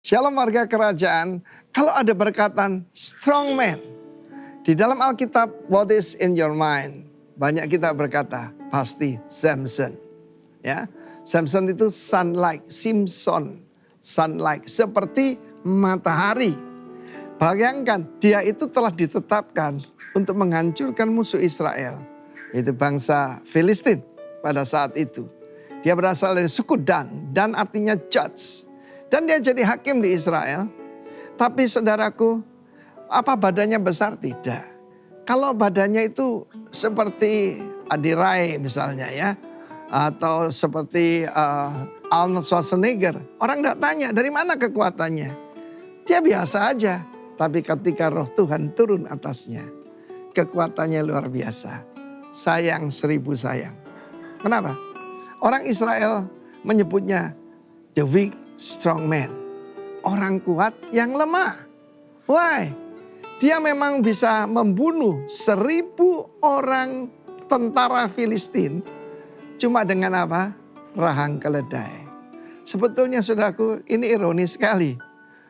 Shalom warga kerajaan, kalau ada perkataan strong man, di dalam Alkitab, what is in your mind? Banyak kita berkata, pasti Samson. Ya, Samson itu sun-like, Simpson, sun-like, seperti matahari. Bayangkan, dia itu telah ditetapkan untuk menghancurkan musuh Israel. Itu bangsa Filistin pada saat itu. Dia berasal dari suku Dan artinya judge. Dan dia jadi hakim di Israel. Tapi saudaraku, apa badannya besar? Tidak. Kalau badannya itu seperti Adi Rai misalnya ya. Atau seperti Arnold Schwarzenegger. Orang tidak tanya dari mana kekuatannya. Dia biasa aja. Tapi ketika roh Tuhan turun atasnya. Kekuatannya luar biasa. Sayang 1000 sayang. Kenapa? Orang Israel menyebutnya the weak strong man. Orang kuat yang lemah. Why? Dia memang bisa membunuh 1000 orang tentara Filistin. Cuma dengan apa? Rahang keledai. Sebetulnya saudaraku ini ironis sekali.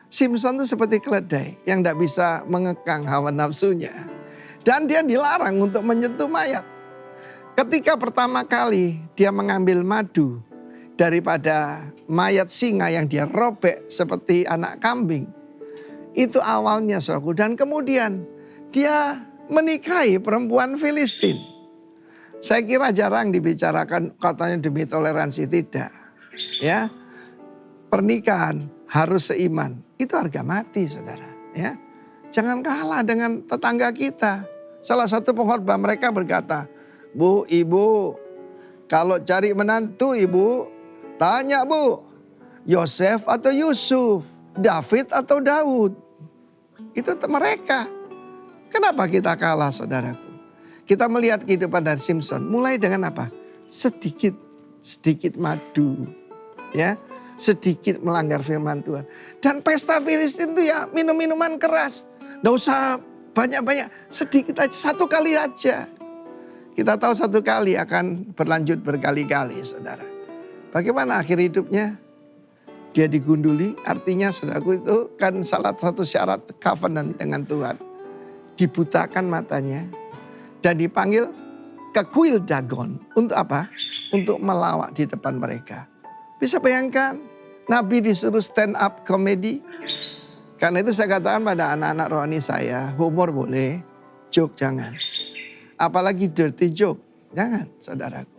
Simpson itu seperti keledai yang tidak bisa mengekang hawa nafsunya. Dan dia dilarang untuk menyentuh mayat. Ketika pertama kali dia mengambil madu daripada mayat singa yang dia robek seperti anak kambing. Itu awalnya saudaraku. Dan kemudian dia menikahi perempuan Filistin. Saya kira jarang dibicarakan katanya demi toleransi, tidak. Ya, pernikahan harus seiman. Itu harga mati saudara. Ya, jangan kalah dengan tetangga kita. Salah satu pengkhotbah mereka berkata, Bu, ibu, kalau cari menantu ibu, tanya bu, Yosef atau Yusuf, David atau Daud. Itu mereka. Kenapa kita kalah saudaraku? Kita melihat kehidupan dari Simpson, mulai dengan apa? Sedikit madu. Ya, sedikit melanggar firman Tuhan. Dan pesta Filistin itu ya minum-minuman keras. Nggak usah banyak-banyak, sedikit aja, satu kali aja. Kita tahu satu kali akan berlanjut berkali-kali saudara. Bagaimana akhir hidupnya? Dia digunduli, artinya saudaraku itu kan salah satu syarat covenant dengan Tuhan. Dibutakan matanya dan dipanggil ke kuil Dagon. Untuk apa? Untuk melawak di depan mereka. Bisa bayangkan Nabi disuruh stand up comedy. Karena itu saya katakan pada anak-anak rohani saya, humor boleh, joke jangan. Apalagi dirty joke. Jangan saudaraku.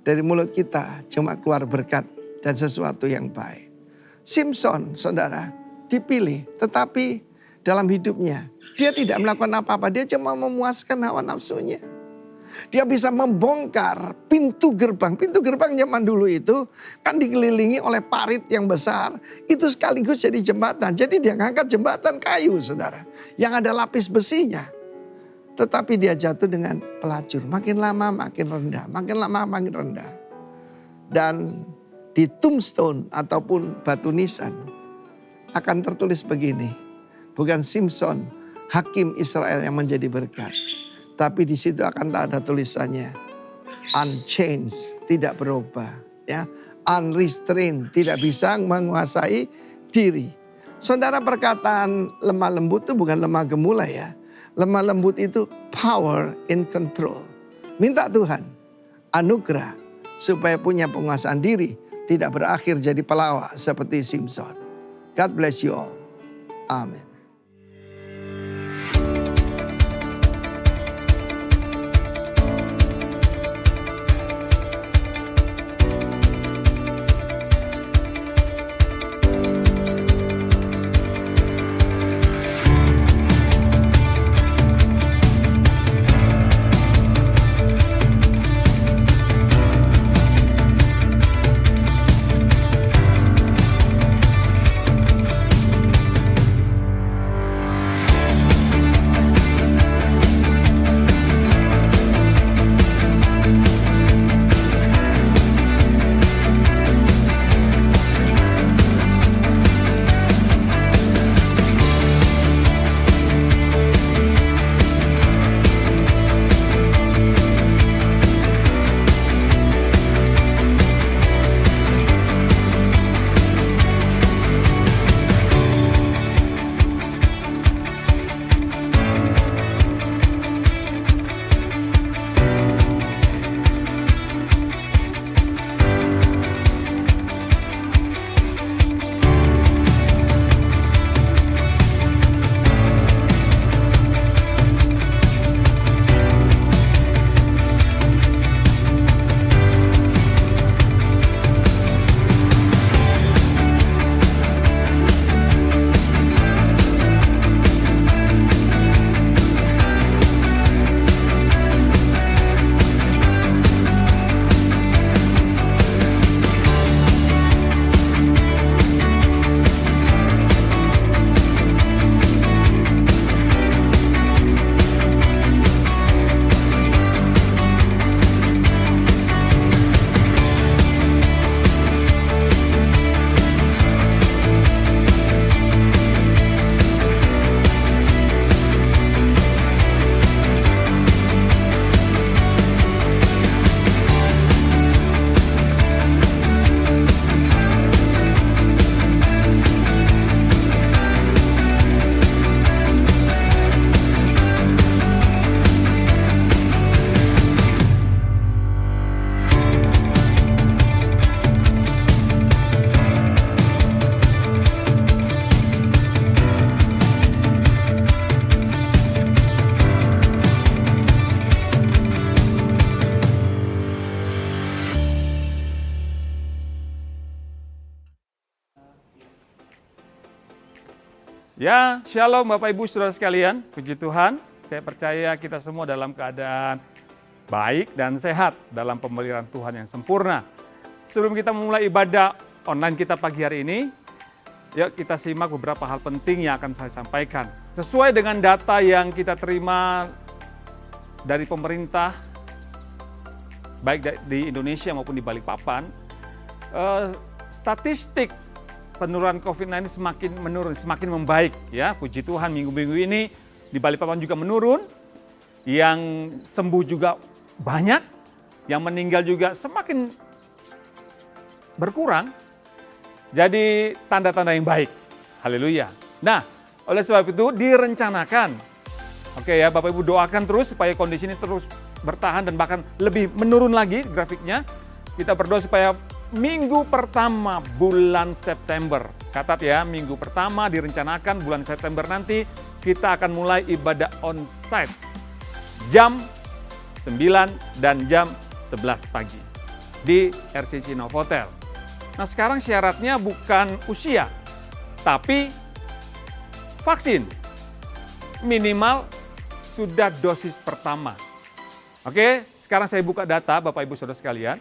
Dari mulut kita cuma keluar berkat dan sesuatu yang baik. Simpson saudara dipilih. Tetapi dalam hidupnya dia tidak melakukan apa-apa. Dia cuma memuaskan hawa nafsunya. Dia bisa membongkar pintu gerbang. Pintu gerbang zaman dulu itu kan dikelilingi oleh parit yang besar. Itu sekaligus jadi jembatan. Jadi dia ngangkat jembatan kayu saudara. Yang ada lapis besinya. Tetapi dia jatuh dengan pelacur. Makin lama makin rendah. Makin lama makin rendah. Dan di tombstone ataupun batu nisan akan tertulis begini. Bukan Simpson, hakim Israel yang menjadi berkat. Tapi di situ akan ada tulisannya. Unchanged, tidak berubah. Ya, unrestrained, tidak bisa menguasai diri. Saudara, perkataan lemah lembut itu bukan lemah gemulai ya. Lemah lembut itu power in control. Minta Tuhan anugerah supaya punya penguasaan diri. Tidak berakhir jadi pelawak seperti Simpson. God bless you all. Amin. Ya, shalom Bapak Ibu Saudara sekalian, puji Tuhan. Saya percaya kita semua dalam keadaan baik dan sehat dalam pemeliharaan Tuhan yang sempurna. Sebelum kita memulai ibadah online kita pagi hari ini, yuk kita simak beberapa hal penting yang akan saya sampaikan. Sesuai dengan data yang kita terima dari pemerintah, baik di Indonesia maupun di Balikpapan, statistik penurunan COVID-19 semakin menurun, semakin membaik. Ya, puji Tuhan minggu-minggu ini di Balikpapan juga menurun, yang sembuh juga banyak, yang meninggal juga semakin berkurang. Jadi tanda-tanda yang baik. Haleluya. Nah, oleh sebab itu direncanakan. Oke ya, Bapak Ibu doakan terus supaya kondisi ini terus bertahan dan bahkan lebih menurun lagi grafiknya. Kita berdoa supaya minggu pertama bulan September. Catat ya, minggu pertama direncanakan bulan September nanti kita akan mulai ibadah onsite. Jam 9 dan jam 11 pagi di RCC Novotel. Nah sekarang syaratnya bukan usia, tapi vaksin. Minimal sudah dosis pertama. Oke, sekarang saya buka data Bapak Ibu Saudara sekalian.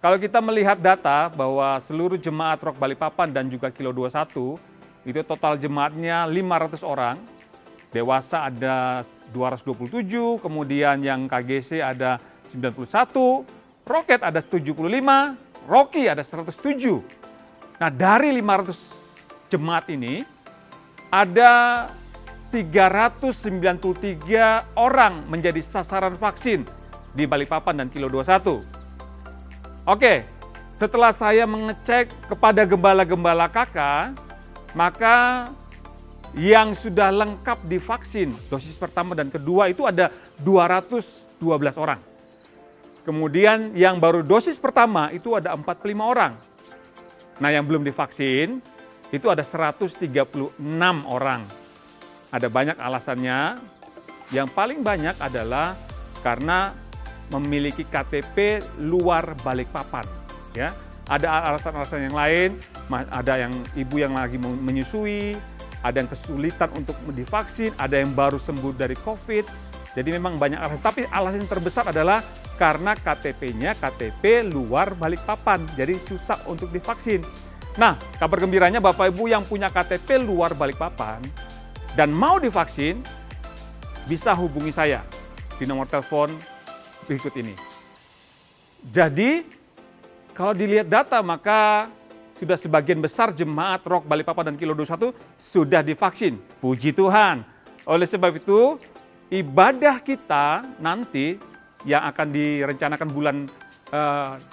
Kalau kita melihat data bahwa seluruh jemaat Rock Balikpapan dan juga Kilo 21, itu total jemaatnya 500 orang. Dewasa ada 227, kemudian yang KGC ada 91, Roket ada 75, Rocky ada 107. Nah dari 500 jemaat ini, ada 393 orang menjadi sasaran vaksin di Balikpapan dan Kilo 21. Oke, setelah saya mengecek kepada gembala-gembala KK, maka yang sudah lengkap divaksin dosis pertama dan kedua itu ada 212 orang. Kemudian yang baru dosis pertama itu ada 45 orang. Nah yang belum divaksin itu ada 136 orang. Ada banyak alasannya, yang paling banyak adalah karena memiliki KTP luar Balikpapan, ya. Ada alasan-alasan yang lain, ada yang ibu yang lagi menyusui, ada yang kesulitan untuk divaksin, ada yang baru sembuh dari COVID. Jadi memang banyak alasan, tapi alasan terbesar adalah karena KTP-nya KTP luar Balikpapan, jadi susah untuk divaksin. Nah, kabar gembiranya Bapak Ibu yang punya KTP luar Balikpapan dan mau divaksin, bisa hubungi saya di nomor telepon berikut ini. Jadi, kalau dilihat data maka sudah sebagian besar jemaat Rock Balikpapan dan Kilo 21 sudah divaksin. Puji Tuhan. Oleh sebab itu, ibadah kita nanti yang akan direncanakan bulan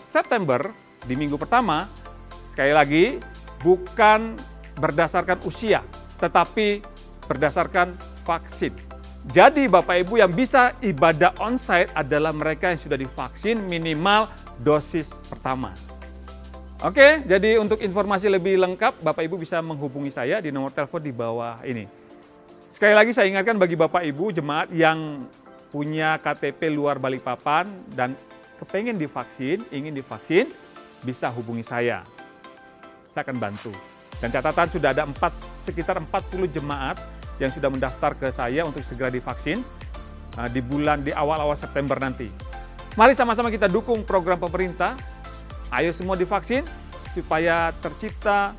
September di minggu pertama, sekali lagi bukan berdasarkan usia, tetapi berdasarkan vaksin. Jadi Bapak Ibu yang bisa ibadah onsite adalah mereka yang sudah divaksin minimal dosis pertama. Oke, jadi untuk informasi lebih lengkap Bapak Ibu bisa menghubungi saya di nomor telepon di bawah ini. Sekali lagi saya ingatkan bagi Bapak Ibu jemaat yang punya KTP luar Balikpapan dan kepengen divaksin, ingin divaksin, bisa hubungi saya. Saya akan bantu. Dan catatan sudah ada sekitar 40 jemaat yang sudah mendaftar ke saya untuk segera divaksin di awal-awal September nanti. Mari sama-sama kita dukung program pemerintah. Ayo semua divaksin supaya tercipta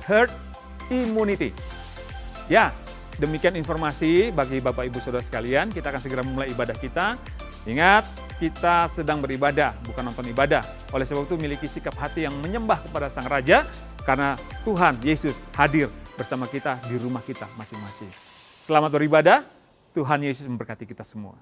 herd immunity. Ya, demikian informasi bagi Bapak Ibu Saudara sekalian. Kita akan segera memulai ibadah kita. Ingat, kita sedang beribadah, bukan nonton ibadah. Oleh sebab itu miliki sikap hati yang menyembah kepada Sang Raja karena Tuhan Yesus hadir bersama kita di rumah kita masing-masing. Selamat beribadah, Tuhan Yesus memberkati kita semua.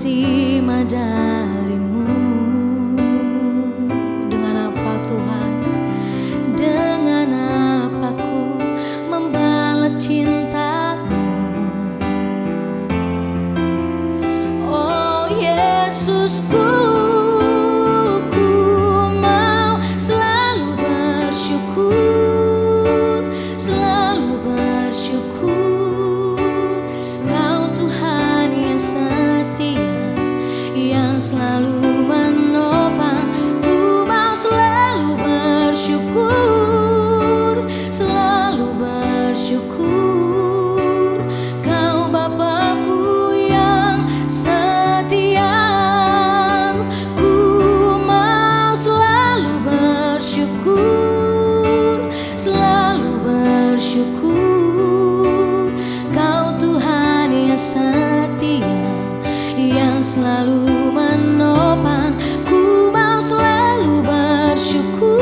terima darimu. Dengan apa Tuhan? Dengan apa ku membalas cinta-Mu? Oh Yesusku, ku mau selalu bersyukur, selalu bersyukur. Kau Tuhan yang setia, yang selalu menopang. Ku mau selalu bersyukur, selalu bersyukur. Kau Bapakku yang setia. Ku mau selalu bersyukur, selalu bersyukur. Kau Tuhan yang setia, yang selalu menopang. Ku mau selalu bersyukur,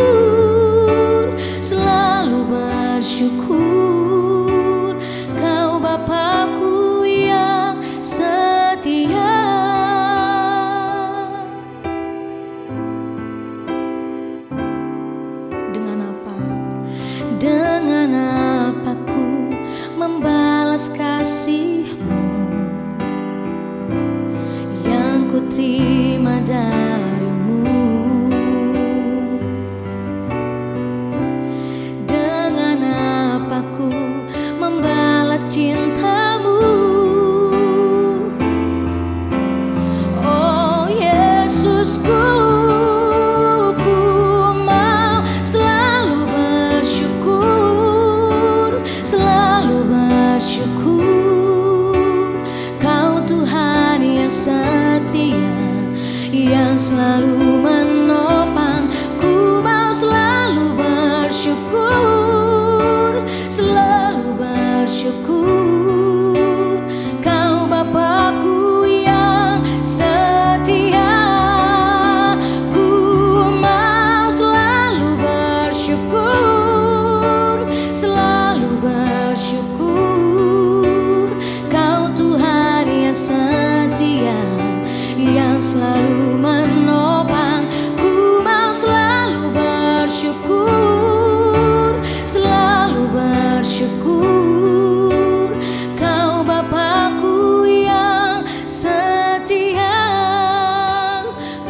selalu bersyukur. Kau Bapakku yang setia. Dengan apa? Dengan apa ku membalas kasih-Mu yang ku terima darimu? Dengan apa ku membalas cinta-Mu? Oh Yesusku, ku mau selalu bersyukur, selalu bersyukur. Kau Tuhan yang setia, yang selalu menopang. Ku mau selalu bersyukur, selalu bersyukur. Kau Bapakku yang setia. Ku mau selalu bersyukur, selalu bersyukur. Kau Tuhan yang setia, yang selalu menopang. Ku mau selalu bersyukur, selalu bersyukur. Kau Bapakku yang setia.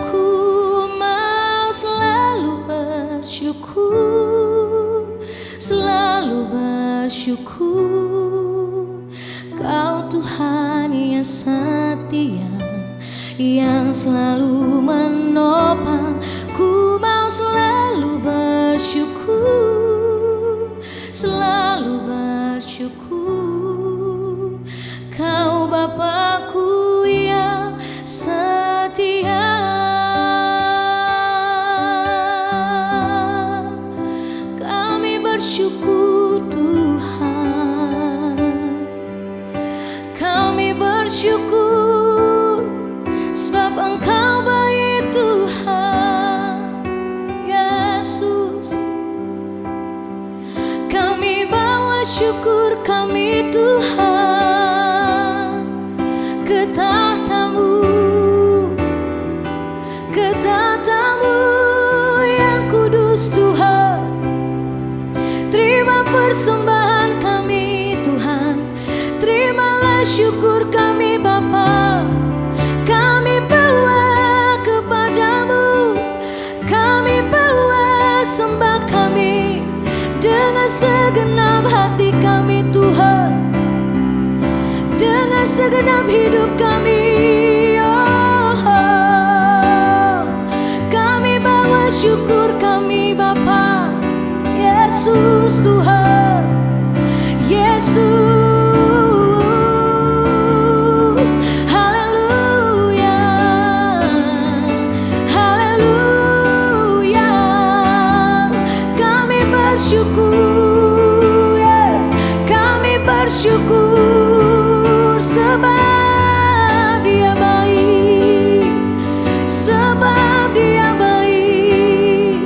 Ku mau selalu bersyukur, selalu bersyukur. Kau Tuhan yang setia, yang selalu menopang. Ku mau selalu bersyukur, selalu bersyukur. Kau Bapakku yang setia. Kami bersyukur Tuhan, kami bersyukur sebab Engkau baik Tuhan Yesus. Kami bawa syukur kami Tuhan ke tahta-Mu, ke tahta-Mu yang kudus Tuhan. Terima persembahan kami Tuhan, terimalah syukur kami Bapa. Kami bawa kepada-Mu, kami bawa sembah kami dengan segenap hati kami Tuhan, dengan segenap hidup kami. Kami bawa syukur kami Bapa. Yesus Tuhan, Yesus, haleluya, haleluya. Kami bersyukur, yes, kami bersyukur sebab Dia baik, sebab Dia baik.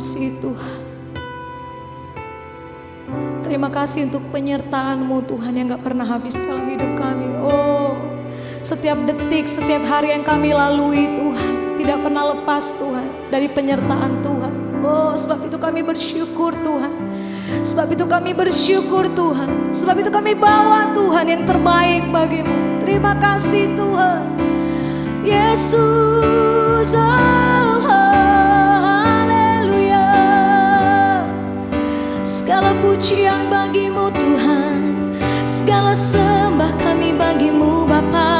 kasih Tuhan. Terima kasih untuk penyertaan-Mu Tuhan yang gak pernah habis dalam hidup kami. Oh, setiap detik, setiap hari yang kami lalui Tuhan tidak pernah lepas Tuhan dari penyertaan Tuhan. Oh, sebab itu kami bersyukur Tuhan. Sebab itu kami bersyukur Tuhan. Sebab itu kami bawa Tuhan yang terbaik bagi-Mu. Terima kasih Tuhan. Yesus, oh, haleluya. Segala pujian bagi-Mu Tuhan, segala sembah kami bagi-Mu Bapa.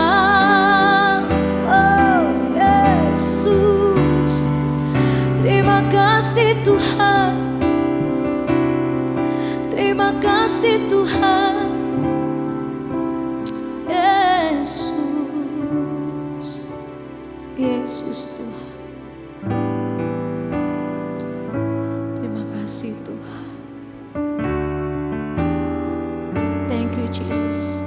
Oh Yesus, terima kasih Tuhan. Terima kasih Tuhan. Yesus, Yesus Tuhan. Terima kasih Tuhan. Thank you Jesus.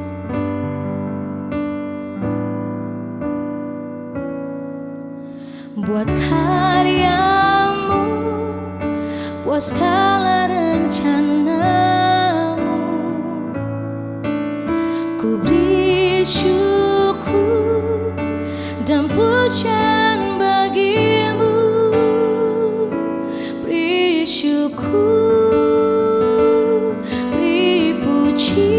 Buat karya-Mu, buat segala rencana-Mu, ku beri syukur dan pujian bagi-Mu. Beri syukur, beri puji,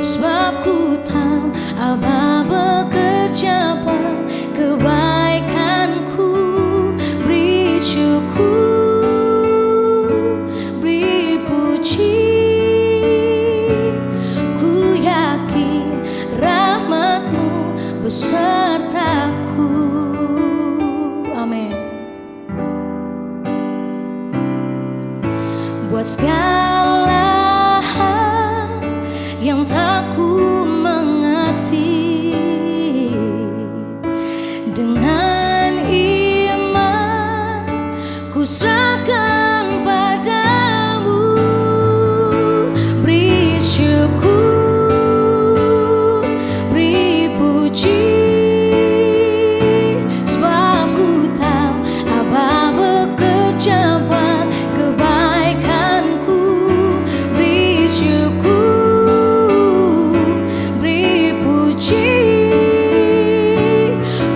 sebab ku tahu Aba bekerja buat kebaikanku. Beri syukur, beri puji, ku yakin rahmat-Mu besertaku. Amin. Buat segala hal yang tak ku mengerti, dengan iman ku serahkan padamu. Beri syukur, beri puji, sebab ku tahu Aba bekerja buat kebaikanku. Beri syukur, beri puji,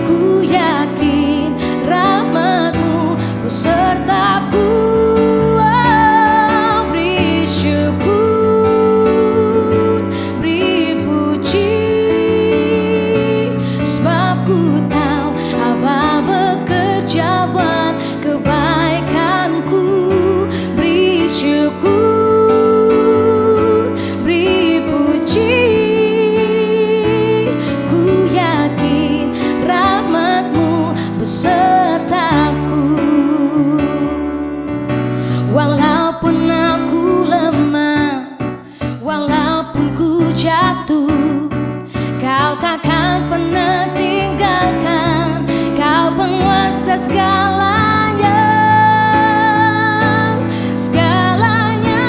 ku yakin rahmat-Mu besertaku. Oh, beri syukur, beri puji, sebab ku tahu Aba bekerja buat kebaikanku. Beri syukur, beri puji, ku yakin rahmat-Mu besertaku. Walaupun aku lemah, walaupun ku jatuh, Kau takkan pernah tinggalkan. Kau penguasa segalanya, segalanya.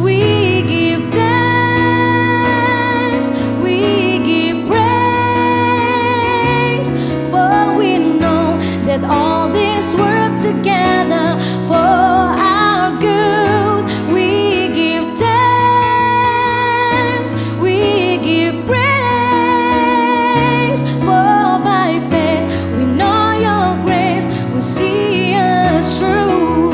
We give thanks, we give praise, for we know that all this work together for our good. We give thanks, we give praise, for by faith we know Your grace will see us through.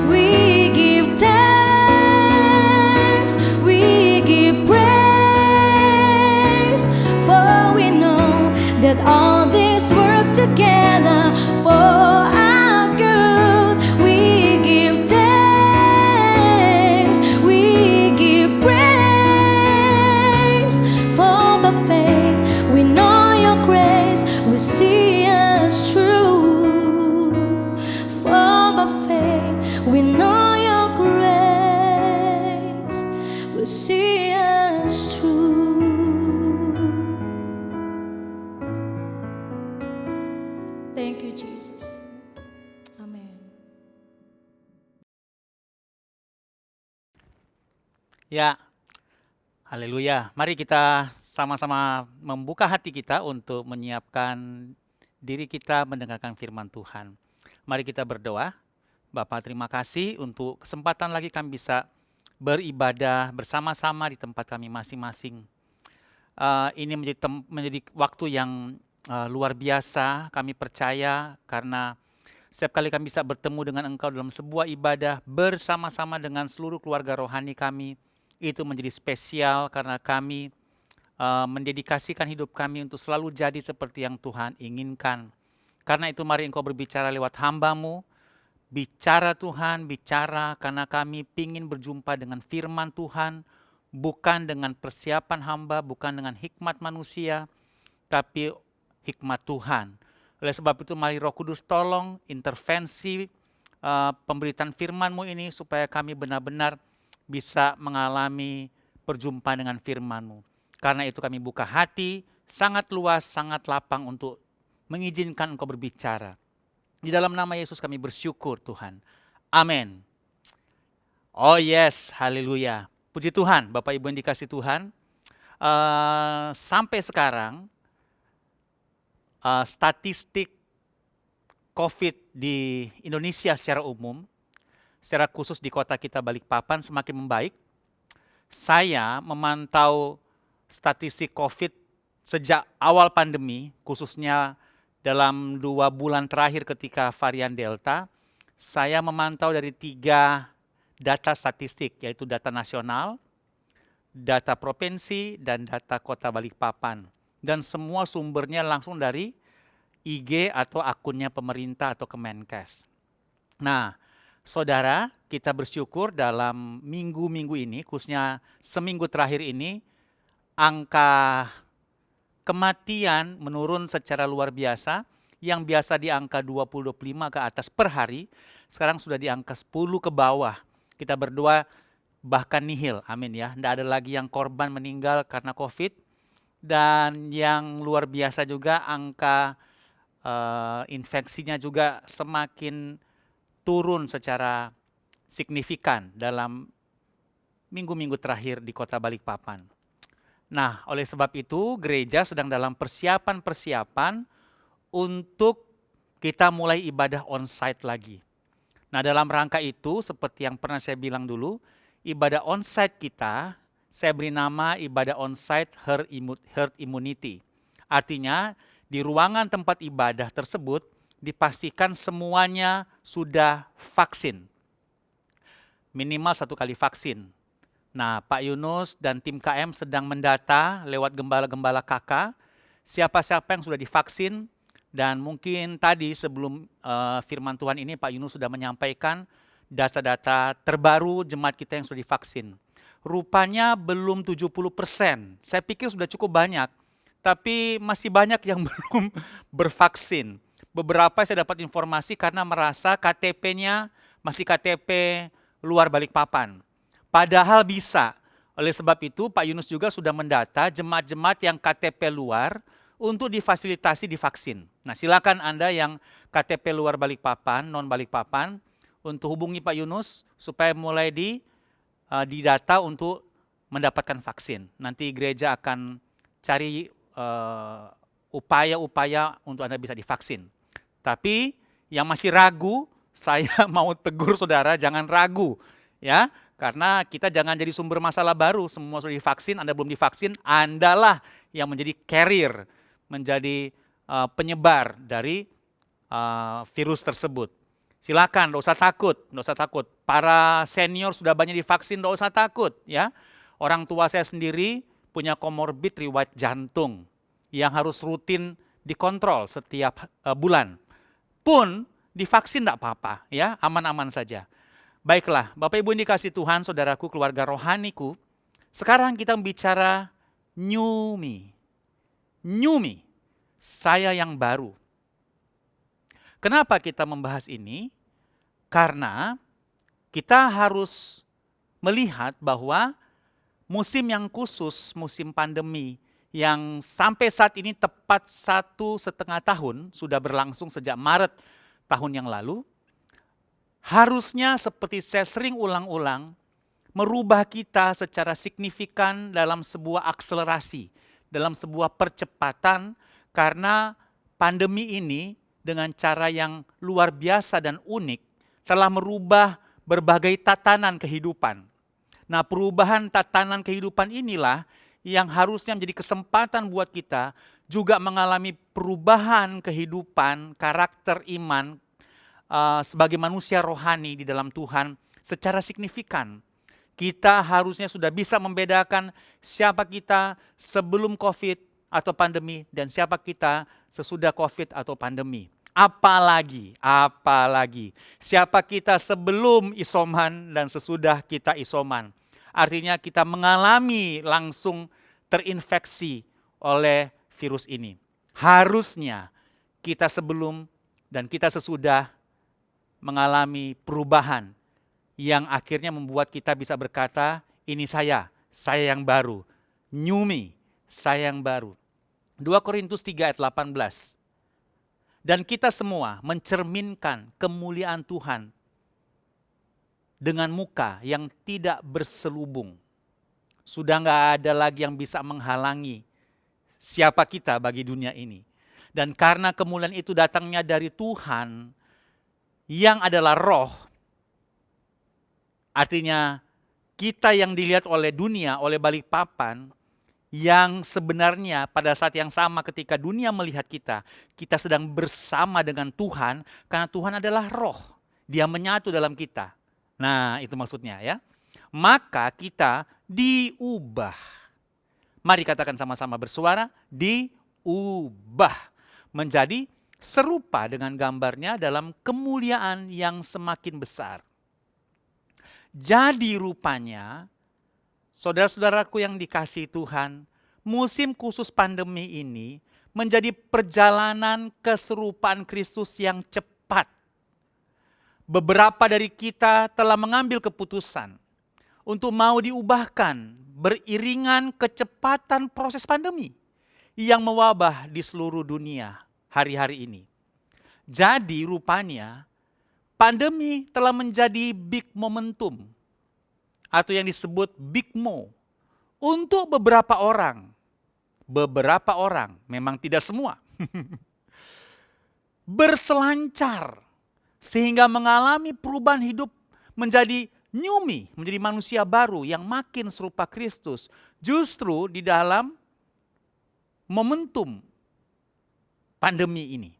We give thanks, we give praise, for we know that all this work together for our good. We give thanks, we give praise, for by faith we know Your grace will see us through. For by faith we know Your grace will see us through. Thank you Jesus. Amen. Ya, haleluya. Mari kita sama-sama membuka hati kita untuk menyiapkan diri kita mendengarkan firman Tuhan. Mari kita berdoa. Bapa, terima kasih untuk kesempatan lagi kami bisa beribadah bersama-sama di tempat kami masing-masing. Ini menjadi waktu yang luar biasa. Kami percaya karena setiap kali kami bisa bertemu dengan Engkau dalam sebuah ibadah bersama-sama dengan seluruh keluarga rohani kami, itu menjadi spesial karena kami mendedikasikan hidup kami untuk selalu jadi seperti yang Tuhan inginkan. Karena itu mari Engkau berbicara lewat hamba-Mu. Bicara Tuhan, bicara karena kami ingin berjumpa dengan firman Tuhan, bukan dengan persiapan hamba, bukan dengan hikmat manusia, tapi hikmat Tuhan. Oleh sebab itu mari Roh Kudus tolong intervensi pemberitaan firman-Mu ini supaya kami benar-benar bisa mengalami perjumpaan dengan firman-Mu. Karena itu kami buka hati sangat luas, sangat lapang untuk mengizinkan Engkau berbicara. Di dalam nama Yesus kami bersyukur Tuhan. Amin. Oh yes, haleluya. Puji Tuhan, Bapak Ibu yang dikasih Tuhan. Sampai sekarang statistik COVID di Indonesia secara umum, secara khusus di kota kita Balikpapan semakin membaik. Saya memantau statistik COVID sejak awal pandemi, khususnya dalam 2 bulan terakhir ketika varian Delta, saya memantau dari 3 data statistik, yaitu data nasional, data provinsi, dan data kota Balikpapan. Dan semua sumbernya langsung dari IG atau akunnya pemerintah atau Kemenkes. Nah, saudara, kita bersyukur dalam minggu-minggu ini, khususnya seminggu terakhir ini, angka kematian menurun secara luar biasa, yang biasa di angka 20-25 ke atas per hari, sekarang sudah di angka 10 ke bawah. Kita berdoa bahkan nihil, amin ya. Tidak ada lagi yang korban meninggal karena COVID. Dan yang luar biasa juga angka infeksinya juga semakin turun secara signifikan dalam minggu-minggu terakhir di kota Balikpapan. Nah, oleh sebab itu gereja sedang dalam persiapan untuk kita mulai ibadah on-site lagi. Nah, dalam rangka itu seperti yang pernah saya bilang dulu, ibadah on-site kita, saya beri nama ibadah on-site herd immunity. Artinya, di ruangan tempat ibadah tersebut dipastikan semuanya sudah vaksin. Minimal 1 kali vaksin. Nah, Pak Yunus dan tim KM sedang mendata lewat gembala-gembala KK siapa-siapa yang sudah divaksin, dan mungkin tadi sebelum firman Tuhan ini Pak Yunus sudah menyampaikan data-data terbaru jemaat kita yang sudah divaksin. Rupanya belum 70%. Saya pikir sudah cukup banyak, tapi masih banyak yang belum bervaksin. Beberapa saya dapat informasi karena merasa KTP-nya masih KTP luar Balikpapan. Padahal bisa. Oleh sebab itu Pak Yunus juga sudah mendata jemaat-jemaat yang KTP luar untuk difasilitasi divaksin. Nah, silakan Anda yang KTP luar Balikpapan, non Balikpapan, untuk hubungi Pak Yunus supaya mulai didata untuk mendapatkan vaksin. Nanti gereja akan cari upaya-upaya untuk Anda bisa divaksin. Tapi yang masih ragu, saya mau tegur saudara, jangan ragu, ya. Karena kita jangan jadi sumber masalah baru. Semua sudah divaksin, Anda belum divaksin, Andalah yang menjadi carrier, menjadi penyebar dari virus tersebut. Silakan, tidak usah takut, tidak usah takut. Para senior sudah banyak divaksin, tidak usah takut, ya. Orang tua saya sendiri punya komorbid riwayat jantung yang harus rutin dikontrol setiap bulan. Pun divaksin tidak apa-apa, ya, aman-aman saja. Baiklah, Bapak Ibu yang dikasih Tuhan, saudaraku, keluarga rohaniku, sekarang kita bicara new me. New me, saya yang baru. Kenapa kita membahas ini? Karena kita harus melihat bahwa musim yang khusus, musim pandemi, yang sampai saat ini tepat 1,5 tahun, sudah berlangsung sejak Maret tahun yang lalu, harusnya seperti saya sering ulang-ulang, merubah kita secara signifikan dalam sebuah akselerasi, dalam sebuah percepatan, karena pandemi ini dengan cara yang luar biasa dan unik telah merubah berbagai tatanan kehidupan. Nah, perubahan tatanan kehidupan inilah yang harusnya menjadi kesempatan buat kita juga mengalami perubahan kehidupan, karakter iman sebagai manusia rohani di dalam Tuhan secara signifikan. Kita harusnya sudah bisa membedakan siapa kita sebelum COVID atau pandemi dan siapa kita sesudah COVID atau pandemi. Apalagi siapa kita sebelum isoman dan sesudah kita isoman. Artinya kita mengalami langsung terinfeksi oleh virus ini. Harusnya kita sebelum dan kita sesudah mengalami perubahan yang akhirnya membuat kita bisa berkata, ini saya yang baru. New me, saya yang baru. 2 Korintus 3 ayat 18. Dan kita semua mencerminkan kemuliaan Tuhan dengan muka yang tidak berselubung. Sudah nggak ada lagi yang bisa menghalangi siapa kita bagi dunia ini. Dan karena kemuliaan itu datangnya dari Tuhan yang adalah roh, artinya kita yang dilihat oleh dunia, oleh Balikpapan, yang sebenarnya pada saat yang sama ketika dunia melihat kita sedang bersama dengan Tuhan, karena Tuhan adalah roh, dia menyatu dalam kita. Nah, itu maksudnya ya. Maka kita diubah. Mari katakan sama-sama bersuara, diubah. Menjadi serupa dengan gambarnya dalam kemuliaan yang semakin besar. Jadi rupanya, saudara-saudaraku yang dikasihi Tuhan, musim khusus pandemi ini menjadi perjalanan keserupaan Kristus yang cepat. Beberapa dari kita telah mengambil keputusan untuk mau diubahkan beriringan kecepatan proses pandemi yang mewabah di seluruh dunia hari-hari ini. Jadi rupanya pandemi telah menjadi big momentum atau yang disebut big mo untuk beberapa orang. Beberapa orang, memang tidak semua. Berselancar sehingga mengalami perubahan hidup menjadi new me, menjadi manusia baru yang makin serupa Kristus. Justru di dalam momentum pandemi ini.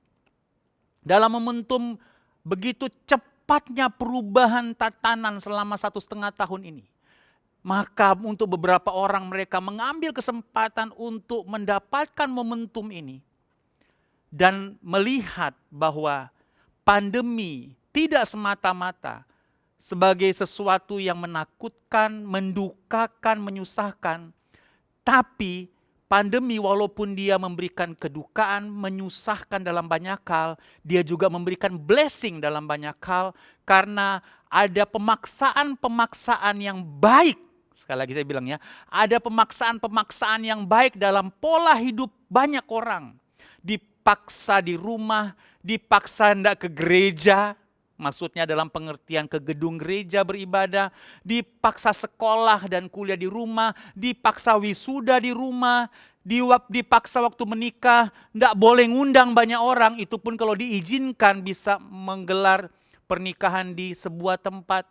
Dalam momentum begitu cepatnya perubahan tatanan selama 1,5 tahun ini. Maka untuk beberapa orang mereka mengambil kesempatan untuk mendapatkan momentum ini. Dan melihat bahwa pandemi tidak semata-mata sebagai sesuatu yang menakutkan, mendukakan, menyusahkan. Tapi pandemi walaupun dia memberikan kedukaan, menyusahkan dalam banyak hal, dia juga memberikan blessing dalam banyak hal karena ada pemaksaan-pemaksaan yang baik. Sekali lagi saya bilang ya, ada pemaksaan-pemaksaan yang baik dalam pola hidup banyak orang. Dipaksa di rumah, dipaksa hendak ke gereja, maksudnya dalam pengertian ke gedung gereja beribadah, dipaksa sekolah dan kuliah di rumah, dipaksa wisuda di rumah, dipaksa waktu menikah, tidak boleh ngundang banyak orang, itu pun kalau diizinkan bisa menggelar pernikahan di sebuah tempat.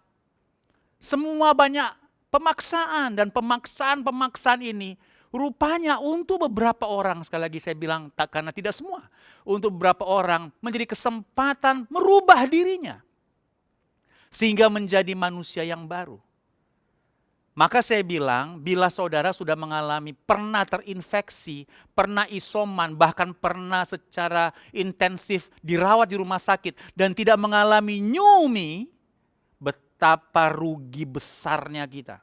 Semua banyak pemaksaan dan pemaksaan ini rupanya untuk beberapa orang, sekali lagi saya bilang karena tidak semua, untuk beberapa orang menjadi kesempatan merubah dirinya sehingga menjadi manusia yang baru. Maka saya bilang, bila saudara sudah mengalami, pernah terinfeksi, pernah isoman, bahkan pernah secara intensif dirawat di rumah sakit dan tidak mengalami new me, betapa rugi besarnya kita.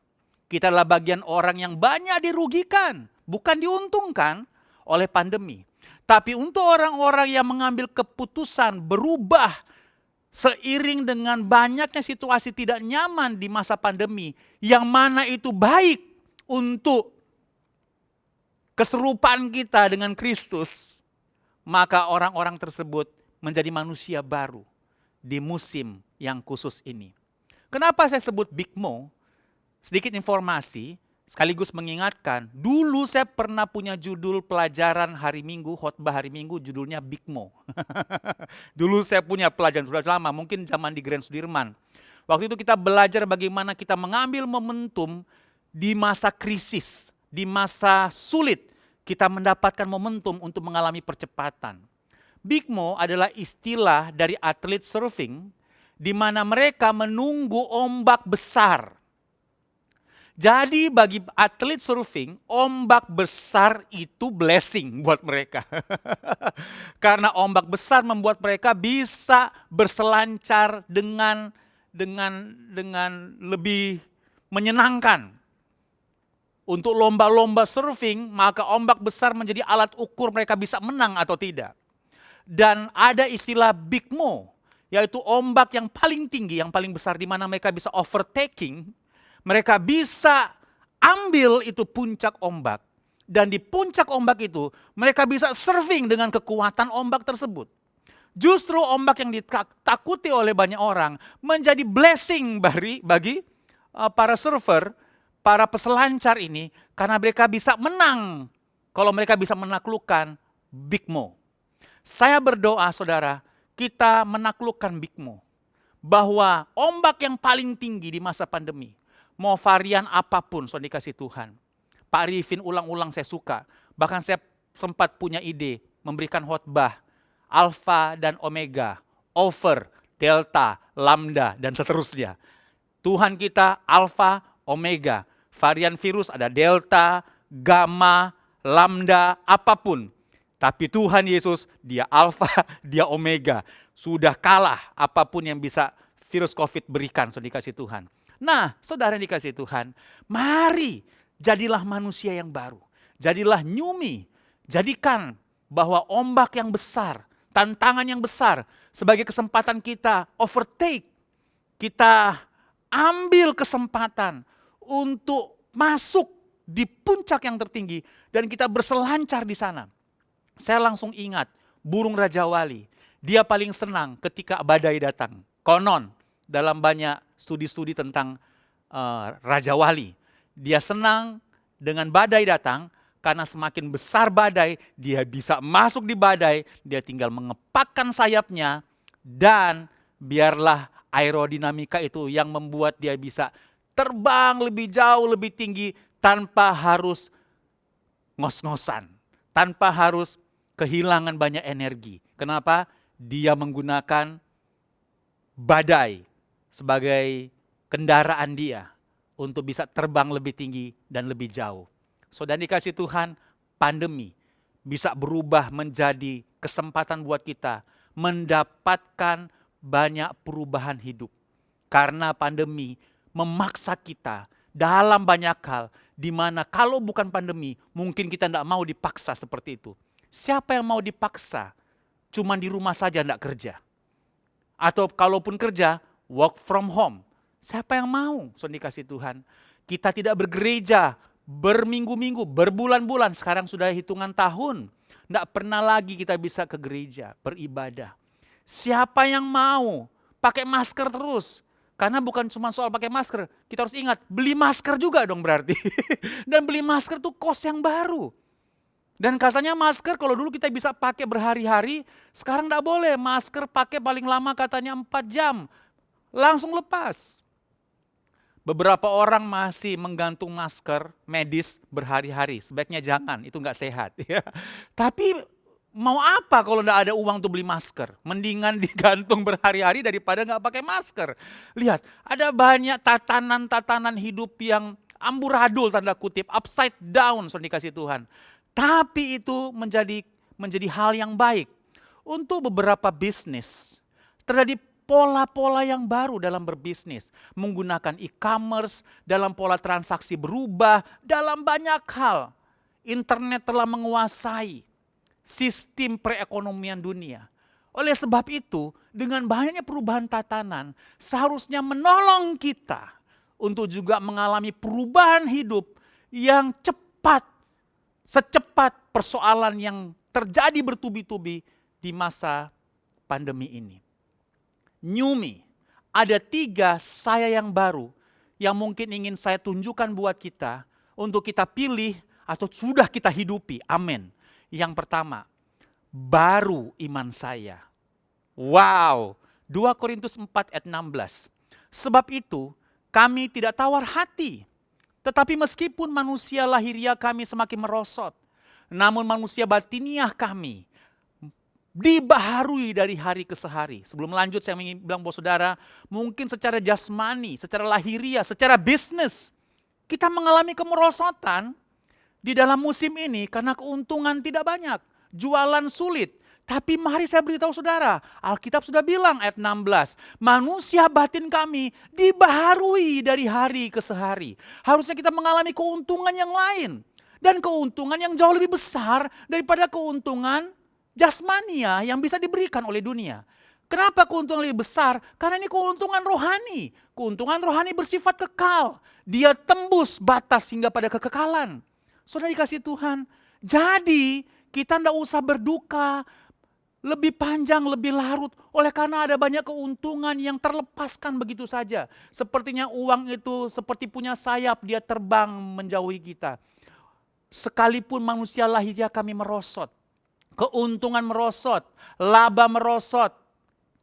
Kita adalah bagian orang yang banyak dirugikan, bukan diuntungkan oleh pandemi. Tapi untuk orang-orang yang mengambil keputusan berubah seiring dengan banyaknya situasi tidak nyaman di masa pandemi, yang mana itu baik untuk keserupaan kita dengan Kristus, maka orang-orang tersebut menjadi manusia baru di musim yang khusus ini. Kenapa saya sebut Big Mo? Sedikit informasi, sekaligus mengingatkan, dulu saya pernah punya judul pelajaran hari Minggu, khotbah hari Minggu, judulnya Big Mo. Dulu saya punya pelajaran, sudah lama, mungkin zaman di Grand Sudirman. Waktu itu kita belajar bagaimana kita mengambil momentum di masa krisis, di masa sulit, kita mendapatkan momentum untuk mengalami percepatan. Big Mo adalah istilah dari atlet surfing, di mana mereka menunggu ombak besar. Jadi bagi atlet surfing, ombak besar itu blessing buat mereka. Karena ombak besar membuat mereka bisa berselancar dengan lebih menyenangkan. Untuk lomba-lomba surfing, maka ombak besar menjadi alat ukur mereka bisa menang atau tidak. Dan ada istilah Big Mo, yaitu ombak yang paling tinggi, yang paling besar, di mana mereka bisa overtaking. Mereka bisa ambil itu puncak ombak. Dan di puncak ombak itu mereka bisa surfing dengan kekuatan ombak tersebut. Justru ombak yang ditakuti oleh banyak orang menjadi blessing bagi para surfer, para peselancar ini. Karena mereka bisa menang kalau mereka bisa menaklukkan Big Mo. Saya berdoa saudara, kita menaklukkan Big Mo. Bahwa ombak yang paling tinggi di masa pandemi, mau varian apapun, saudara dikasih Tuhan. Pak Arifin ulang-ulang saya suka. Bahkan saya sempat punya ide memberikan khotbah Alpha dan Omega, Over, Delta, Lambda, dan seterusnya. Tuhan kita Alpha, Omega. Varian virus ada Delta, Gamma, Lambda, apapun. Tapi Tuhan Yesus, dia Alpha, dia Omega. Sudah kalah apapun yang bisa virus COVID berikan, saudara dikasih Tuhan. Nah, saudara yang dikasih Tuhan, mari jadilah manusia yang baru. Jadilah new me. Jadikan bahwa ombak yang besar, tantangan yang besar, sebagai kesempatan kita overtake. Kita ambil kesempatan untuk masuk di puncak yang tertinggi dan kita berselancar di sana. Saya langsung ingat burung Raja Wali. Dia paling senang ketika badai datang. Konon, dalam banyak studi-studi tentang Raja Wali. Dia senang dengan badai datang, karena semakin besar badai, dia bisa masuk di badai, dia tinggal mengepakkan sayapnya, dan biarlah aerodinamika itu yang membuat dia bisa terbang lebih jauh, lebih tinggi, tanpa harus ngos-ngosan, tanpa harus kehilangan banyak energi. Kenapa? Dia menggunakan badai sebagai kendaraan dia untuk bisa terbang lebih tinggi dan lebih jauh. Saudara dikasih Tuhan, pandemi bisa berubah menjadi kesempatan buat kita mendapatkan banyak perubahan hidup. Karena pandemi memaksa kita dalam banyak hal, di mana kalau bukan pandemi, mungkin kita tidak mau dipaksa seperti itu. Siapa yang mau dipaksa? Cuman di rumah saja tidak kerja. Atau kalaupun kerja, work from home. Siapa yang mau? Saudara dikasih Tuhan. Kita tidak bergereja berminggu-minggu, berbulan-bulan. Sekarang sudah hitungan tahun. Tidak pernah lagi kita bisa ke gereja, beribadah. Siapa yang mau pakai masker terus? Karena bukan cuma soal pakai masker. Kita harus ingat, beli masker juga dong berarti. Dan beli masker itu kos yang baru. Dan katanya masker kalau dulu kita bisa pakai berhari-hari, sekarang tidak boleh. Masker pakai paling lama katanya 4 jam. Langsung lepas. Beberapa orang masih menggantung masker medis berhari-hari. Sebaiknya jangan, itu nggak sehat. Tapi mau apa kalau nggak ada uang untuk beli masker? Mendingan digantung berhari-hari daripada nggak pakai masker. Lihat, ada banyak tatanan-tatanan hidup yang amburadul tanda kutip, upside down, saudara dikasih Tuhan. Tapi itu menjadi hal yang baik. Untuk beberapa bisnis, terjadi pola-pola yang baru dalam berbisnis. Menggunakan e-commerce, dalam pola transaksi berubah, dalam banyak hal. Internet telah menguasai sistem perekonomian dunia. Oleh sebab itu, dengan banyaknya perubahan tatanan, seharusnya menolong kita untuk juga mengalami perubahan hidup yang cepat, secepat persoalan yang terjadi bertubi-tubi di masa pandemi ini. New me, ada 3 saya yang baru yang mungkin ingin saya tunjukkan buat kita untuk kita pilih atau sudah kita hidupi. Amin. Yang pertama, baru iman saya. Wow, 2 Korintus 4 ayat 16. Sebab itu kami tidak tawar hati, tetapi meskipun manusia lahiriah kami semakin merosot, namun manusia batiniah kami dibaharui dari hari ke hari. Sebelum lanjut saya ingin bilang bahwa saudara, mungkin secara jasmani, secara lahiriah, secara bisnis, kita mengalami kemerosotan di dalam musim ini karena keuntungan tidak banyak. Jualan sulit. Tapi mari saya beritahu saudara, Alkitab sudah bilang ayat 16, manusia batin kami dibaharui dari hari ke hari. Harusnya kita mengalami keuntungan yang lain. Dan keuntungan yang jauh lebih besar daripada keuntungan jasmania yang bisa diberikan oleh dunia. Kenapa keuntungan lebih besar? Karena ini keuntungan rohani. Keuntungan rohani bersifat kekal. Dia tembus batas hingga pada kekekalan. Saudara dikasih Tuhan. Jadi kita tidak usah berduka lebih panjang, lebih larut. Oleh karena ada banyak keuntungan yang terlepaskan begitu saja. Sepertinya uang itu seperti punya sayap, dia terbang menjauhi kita. Sekalipun manusia lahirnya kami merosot. Keuntungan merosot, laba merosot,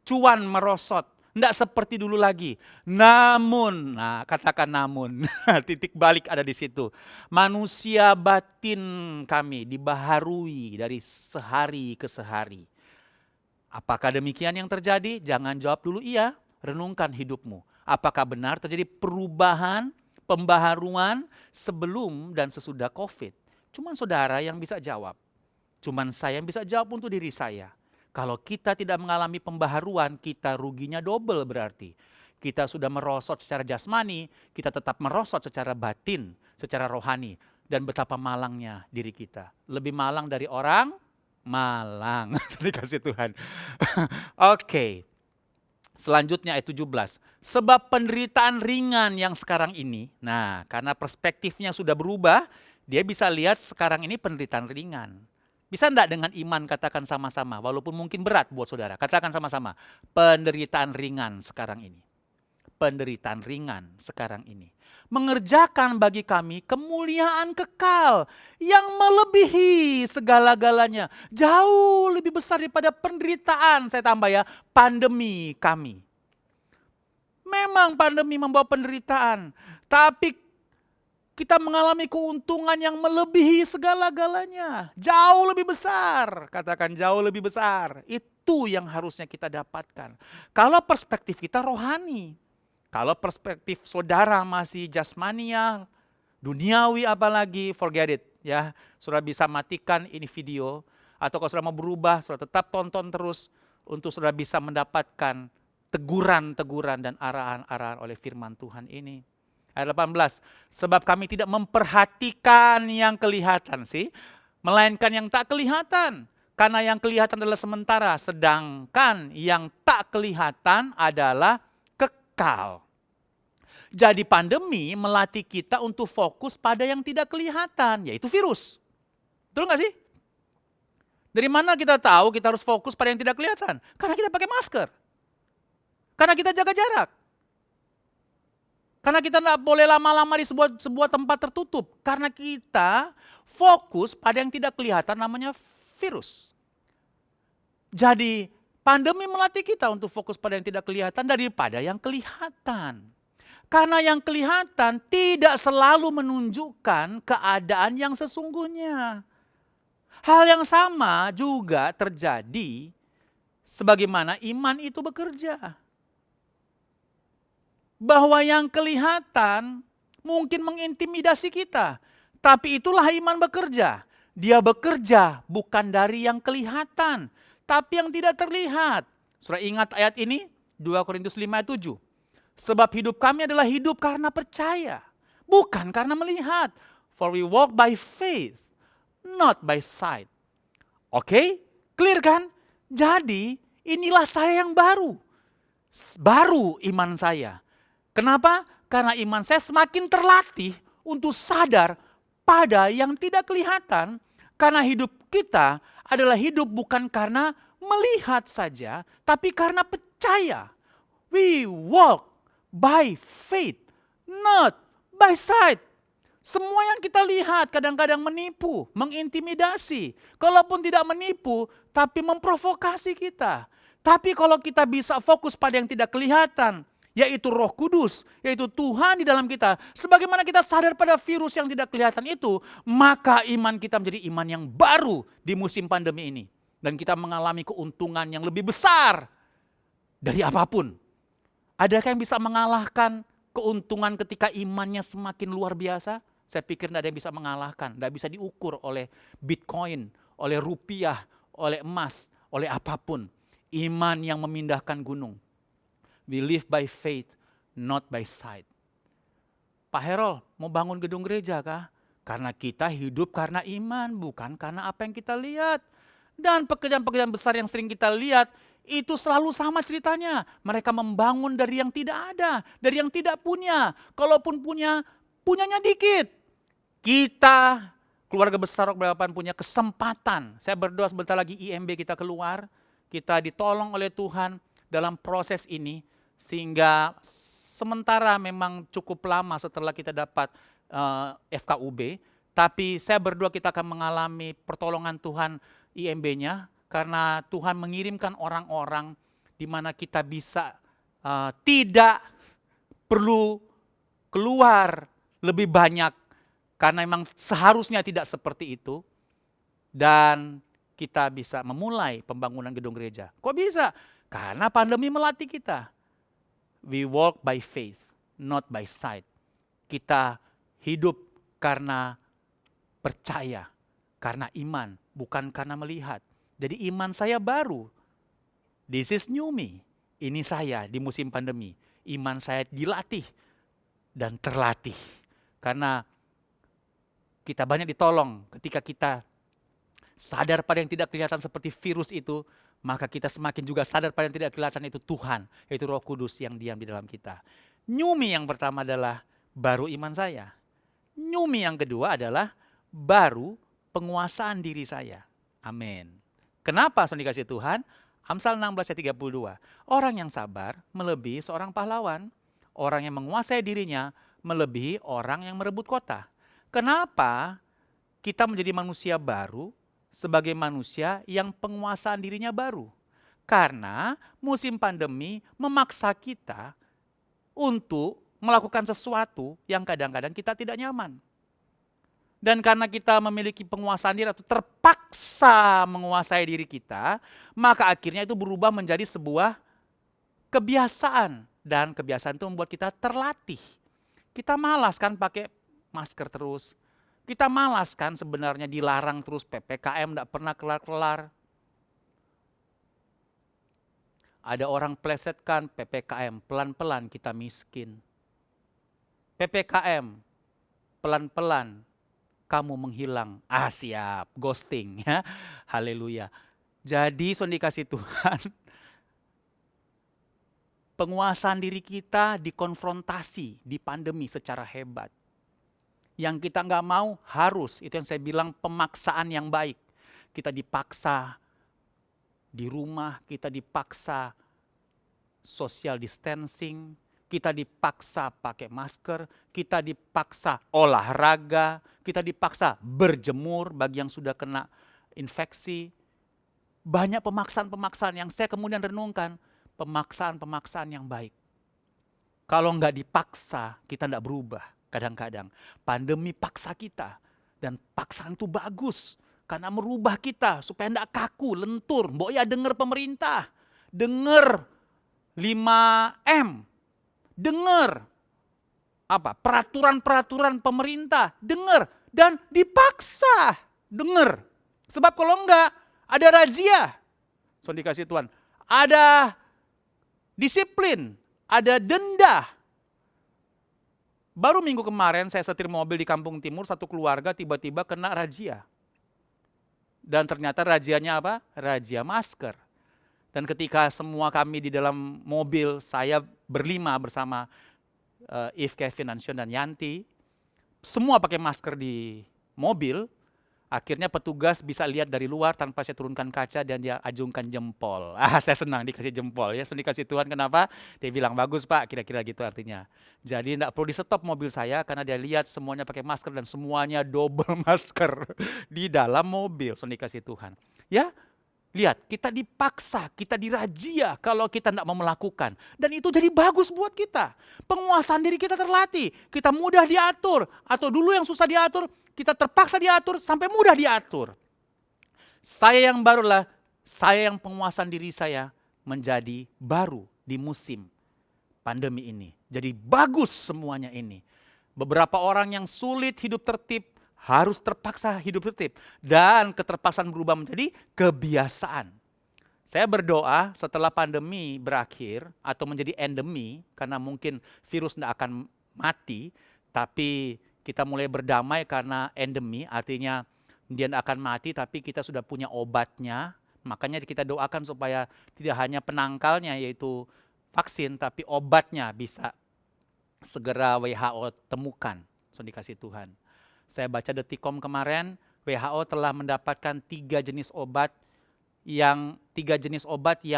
cuan merosot. Tidak seperti dulu lagi. Namun, nah katakan namun, titik balik ada di situ. Manusia batin kami dibaharui dari sehari ke sehari. Apakah demikian yang terjadi? Jangan jawab dulu iya, renungkan hidupmu. Apakah benar terjadi perubahan, pembaharuan sebelum dan sesudah COVID? Cuman saudara yang bisa jawab. Cuman saya yang bisa jawab untuk diri saya. Kalau kita tidak mengalami pembaharuan, kita ruginya double berarti. Kita sudah merosot secara jasmani, kita tetap merosot secara batin, secara rohani. Dan betapa malangnya diri kita. Lebih malang dari orang malang. Dikasih Tuhan. Oke. Selanjutnya ayat 17. Sebab penderitaan ringan yang sekarang ini, nah karena perspektifnya sudah berubah, dia bisa lihat sekarang ini penderitaan ringan. Bisa enggak dengan iman katakan sama-sama, walaupun mungkin berat buat saudara. Katakan sama-sama, penderitaan ringan sekarang ini. Penderitaan ringan sekarang ini. Mengerjakan bagi kami kemuliaan kekal yang melebihi segala-galanya. Jauh lebih besar daripada penderitaan, saya tambah ya, pandemi kami. Memang pandemi membawa penderitaan, tapi kita mengalami keuntungan yang melebihi segala-galanya. Jauh lebih besar. Katakan jauh lebih besar. Itu yang harusnya kita dapatkan. Kalau perspektif kita rohani. Kalau perspektif saudara masih jasmania, duniawi apalagi, forget it. Ya, saudara bisa matikan ini video. Atau kalau saudara mau berubah, saudara tetap tonton terus. Untuk saudara bisa mendapatkan teguran-teguran dan arahan-arahan oleh firman Tuhan ini. Ayat 18, sebab kami tidak memperhatikan yang kelihatan sih, melainkan yang tak kelihatan. Karena yang kelihatan adalah sementara, sedangkan yang tak kelihatan adalah kekal. Jadi pandemi melatih kita untuk fokus pada yang tidak kelihatan, yaitu virus. Betul nggak sih? Dari mana kita tahu kita harus fokus pada yang tidak kelihatan? Karena kita pakai masker. Karena kita jaga jarak. Karena kita tidak boleh lama-lama di sebuah tempat tertutup. Karena kita fokus pada yang tidak kelihatan namanya virus. Jadi pandemi melatih kita untuk fokus pada yang tidak kelihatan daripada yang kelihatan. Karena yang kelihatan tidak selalu menunjukkan keadaan yang sesungguhnya. Hal yang sama juga terjadi sebagaimana iman itu bekerja. Bahwa yang kelihatan mungkin mengintimidasi kita. Tapi itulah iman bekerja. Dia bekerja bukan dari yang kelihatan, tapi yang tidak terlihat. Saudara ingat ayat ini? 2 Korintus 5 ayat 7. Sebab hidup kami adalah hidup karena percaya, bukan karena melihat. For we walk by faith, not by sight. Oke? Clear kan? Jadi inilah saya yang baru. Baru iman saya. Kenapa? Karena iman saya semakin terlatih untuk sadar pada yang tidak kelihatan. Karena hidup kita adalah hidup bukan karena melihat saja, tapi karena percaya. We walk by faith, not by sight. Semua yang kita lihat kadang-kadang menipu, mengintimidasi. Kalaupun tidak menipu, tapi memprovokasi kita. Tapi kalau kita bisa fokus pada yang tidak kelihatan, yaitu Roh Kudus, yaitu Tuhan di dalam kita. Sebagaimana kita sadar pada virus yang tidak kelihatan itu, maka iman kita menjadi iman yang baru di musim pandemi ini. Dan kita mengalami keuntungan yang lebih besar dari apapun. Adakah yang bisa mengalahkan keuntungan ketika imannya semakin luar biasa? Saya pikir tidak ada yang bisa mengalahkan, tidak bisa diukur oleh Bitcoin, oleh rupiah, oleh emas, oleh apapun. Iman yang memindahkan gunung. We live by faith, not by sight. Pak Herol, mau bangun gedung gereja kah? Karena kita hidup karena iman, bukan karena apa yang kita lihat. Dan pekerjaan-pekerjaan besar yang sering kita lihat, itu selalu sama ceritanya. Mereka membangun dari yang tidak ada, dari yang tidak punya. Kalaupun punya, punyanya dikit. Kita, keluarga besar Rock Balapan punya kesempatan. Saya berdoa sebentar lagi IMB kita keluar. Kita ditolong oleh Tuhan dalam proses ini. Sehingga sementara memang cukup lama setelah kita dapat FKUB. Tapi saya berdoa kita akan mengalami pertolongan Tuhan IMB-nya. Karena Tuhan mengirimkan orang-orang di mana kita bisa tidak perlu keluar lebih banyak. Karena memang seharusnya tidak seperti itu. Dan kita bisa memulai pembangunan gedung gereja. Kok bisa? Karena pandemi melatih kita. We walk by faith, not by sight. Kita hidup karena percaya, karena iman, bukan karena melihat. Jadi iman saya baru. This is new me. Ini saya di musim pandemi. Iman saya dilatih dan terlatih. Karena kita banyak ditolong ketika kita sadar pada yang tidak kelihatan seperti virus itu, maka kita semakin juga sadar pada yang tidak kelihatan itu Tuhan, yaitu Roh Kudus yang diam di dalam kita. Nyumi yang pertama adalah baru iman saya. Nyumi yang kedua adalah baru penguasaan diri saya. Amin. Kenapa saudara dikasih Tuhan? Amsal 16 ayat 32. Orang yang sabar melebihi seorang pahlawan. Orang yang menguasai dirinya melebihi orang yang merebut kota. Kenapa kita menjadi manusia baru sebagai manusia yang penguasaan dirinya baru? Karena musim pandemi memaksa kita untuk melakukan sesuatu yang kadang-kadang kita tidak nyaman. Dan karena kita memiliki penguasaan diri atau terpaksa menguasai diri kita, maka akhirnya itu berubah menjadi sebuah kebiasaan. Dan kebiasaan itu membuat kita terlatih. Kita malas kan pakai masker terus. Kita malas kan sebenarnya dilarang terus PPKM tidak pernah kelar-kelar. Ada orang plesetkan PPKM, pelan-pelan kita miskin. PPKM, pelan-pelan kamu menghilang. Ah siap, ghosting ya. Haleluya. Jadi saudara dikasih Tuhan, penguasaan diri kita dikonfrontasi di pandemi secara hebat. Yang kita nggak mau harus, itu yang saya bilang pemaksaan yang baik. Kita dipaksa di rumah, kita dipaksa social distancing, kita dipaksa pakai masker, kita dipaksa olahraga, kita dipaksa berjemur bagi yang sudah kena infeksi. Banyak pemaksaan-pemaksaan yang saya kemudian renungkan, pemaksaan-pemaksaan yang baik. Kalau nggak dipaksa, kita nggak berubah. Kadang-kadang pandemi paksa kita, dan paksaan itu bagus karena merubah kita supaya tidak kaku, lentur. Mbok ya dengar pemerintah, dengar 5M, dengar apa peraturan-peraturan pemerintah, dengar dan dipaksa dengar. Sebab kalau enggak ada razia, so dikasih Tuhan, ada disiplin, ada denda. Baru minggu kemarin saya setir mobil di Kampung Timur, satu keluarga tiba-tiba kena razia. Dan ternyata razianya apa? Razia masker. Dan ketika semua kami di dalam mobil, saya berlima bersama If, Kevin, Ansyon, dan Yanti, semua pakai masker di mobil, Akhirnya petugas bisa lihat dari luar tanpa saya turunkan kaca dan dia ajungkan jempol. Saya senang dikasih jempol ya. So, dikasih Tuhan kenapa? Dia bilang, bagus Pak, kira-kira gitu artinya. Jadi tidak perlu di stop mobil saya karena dia lihat semuanya pakai masker dan semuanya double masker di dalam mobil. So, dikasih Tuhan. Ya, lihat, kita dipaksa, kita dirajia kalau kita tidak mau melakukan. Dan itu jadi bagus buat kita. Penguasaan diri kita terlatih, kita mudah diatur. Atau dulu yang susah diatur, kita terpaksa diatur sampai mudah diatur. Saya yang barulah, saya yang penguasaan diri saya menjadi baru di musim pandemi ini. Jadi bagus semuanya ini. Beberapa orang yang sulit hidup tertib, harus terpaksa hidup tertib. Dan keterpaksaan berubah menjadi kebiasaan. Saya berdoa setelah pandemi berakhir atau menjadi endemi, karena mungkin virus tidak akan mati, tapi kita mulai berdamai karena endemi, artinya dia tidak akan mati tapi kita sudah punya obatnya. Makanya kita doakan supaya tidak hanya penangkalnya yaitu vaksin, tapi obatnya bisa segera WHO temukan. So, dikasih Tuhan. Saya baca Detikom kemarin, WHO telah mendapatkan 3 jenis obat yang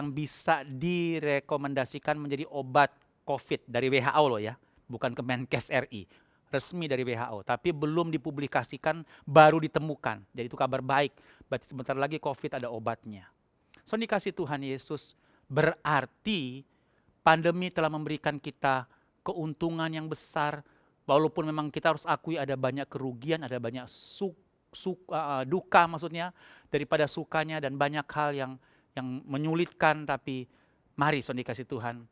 bisa direkomendasikan menjadi obat COVID dari WHO loh ya, bukan Kemenkes RI. Resmi dari WHO, tapi belum dipublikasikan, baru ditemukan. Jadi itu kabar baik, berarti sebentar lagi COVID ada obatnya. So, dikasih Tuhan Yesus, berarti pandemi telah memberikan kita keuntungan yang besar, walaupun memang kita harus akui ada banyak kerugian, ada banyak duka maksudnya, daripada sukanya dan banyak hal yang menyulitkan, tapi mari so dikasih Tuhan,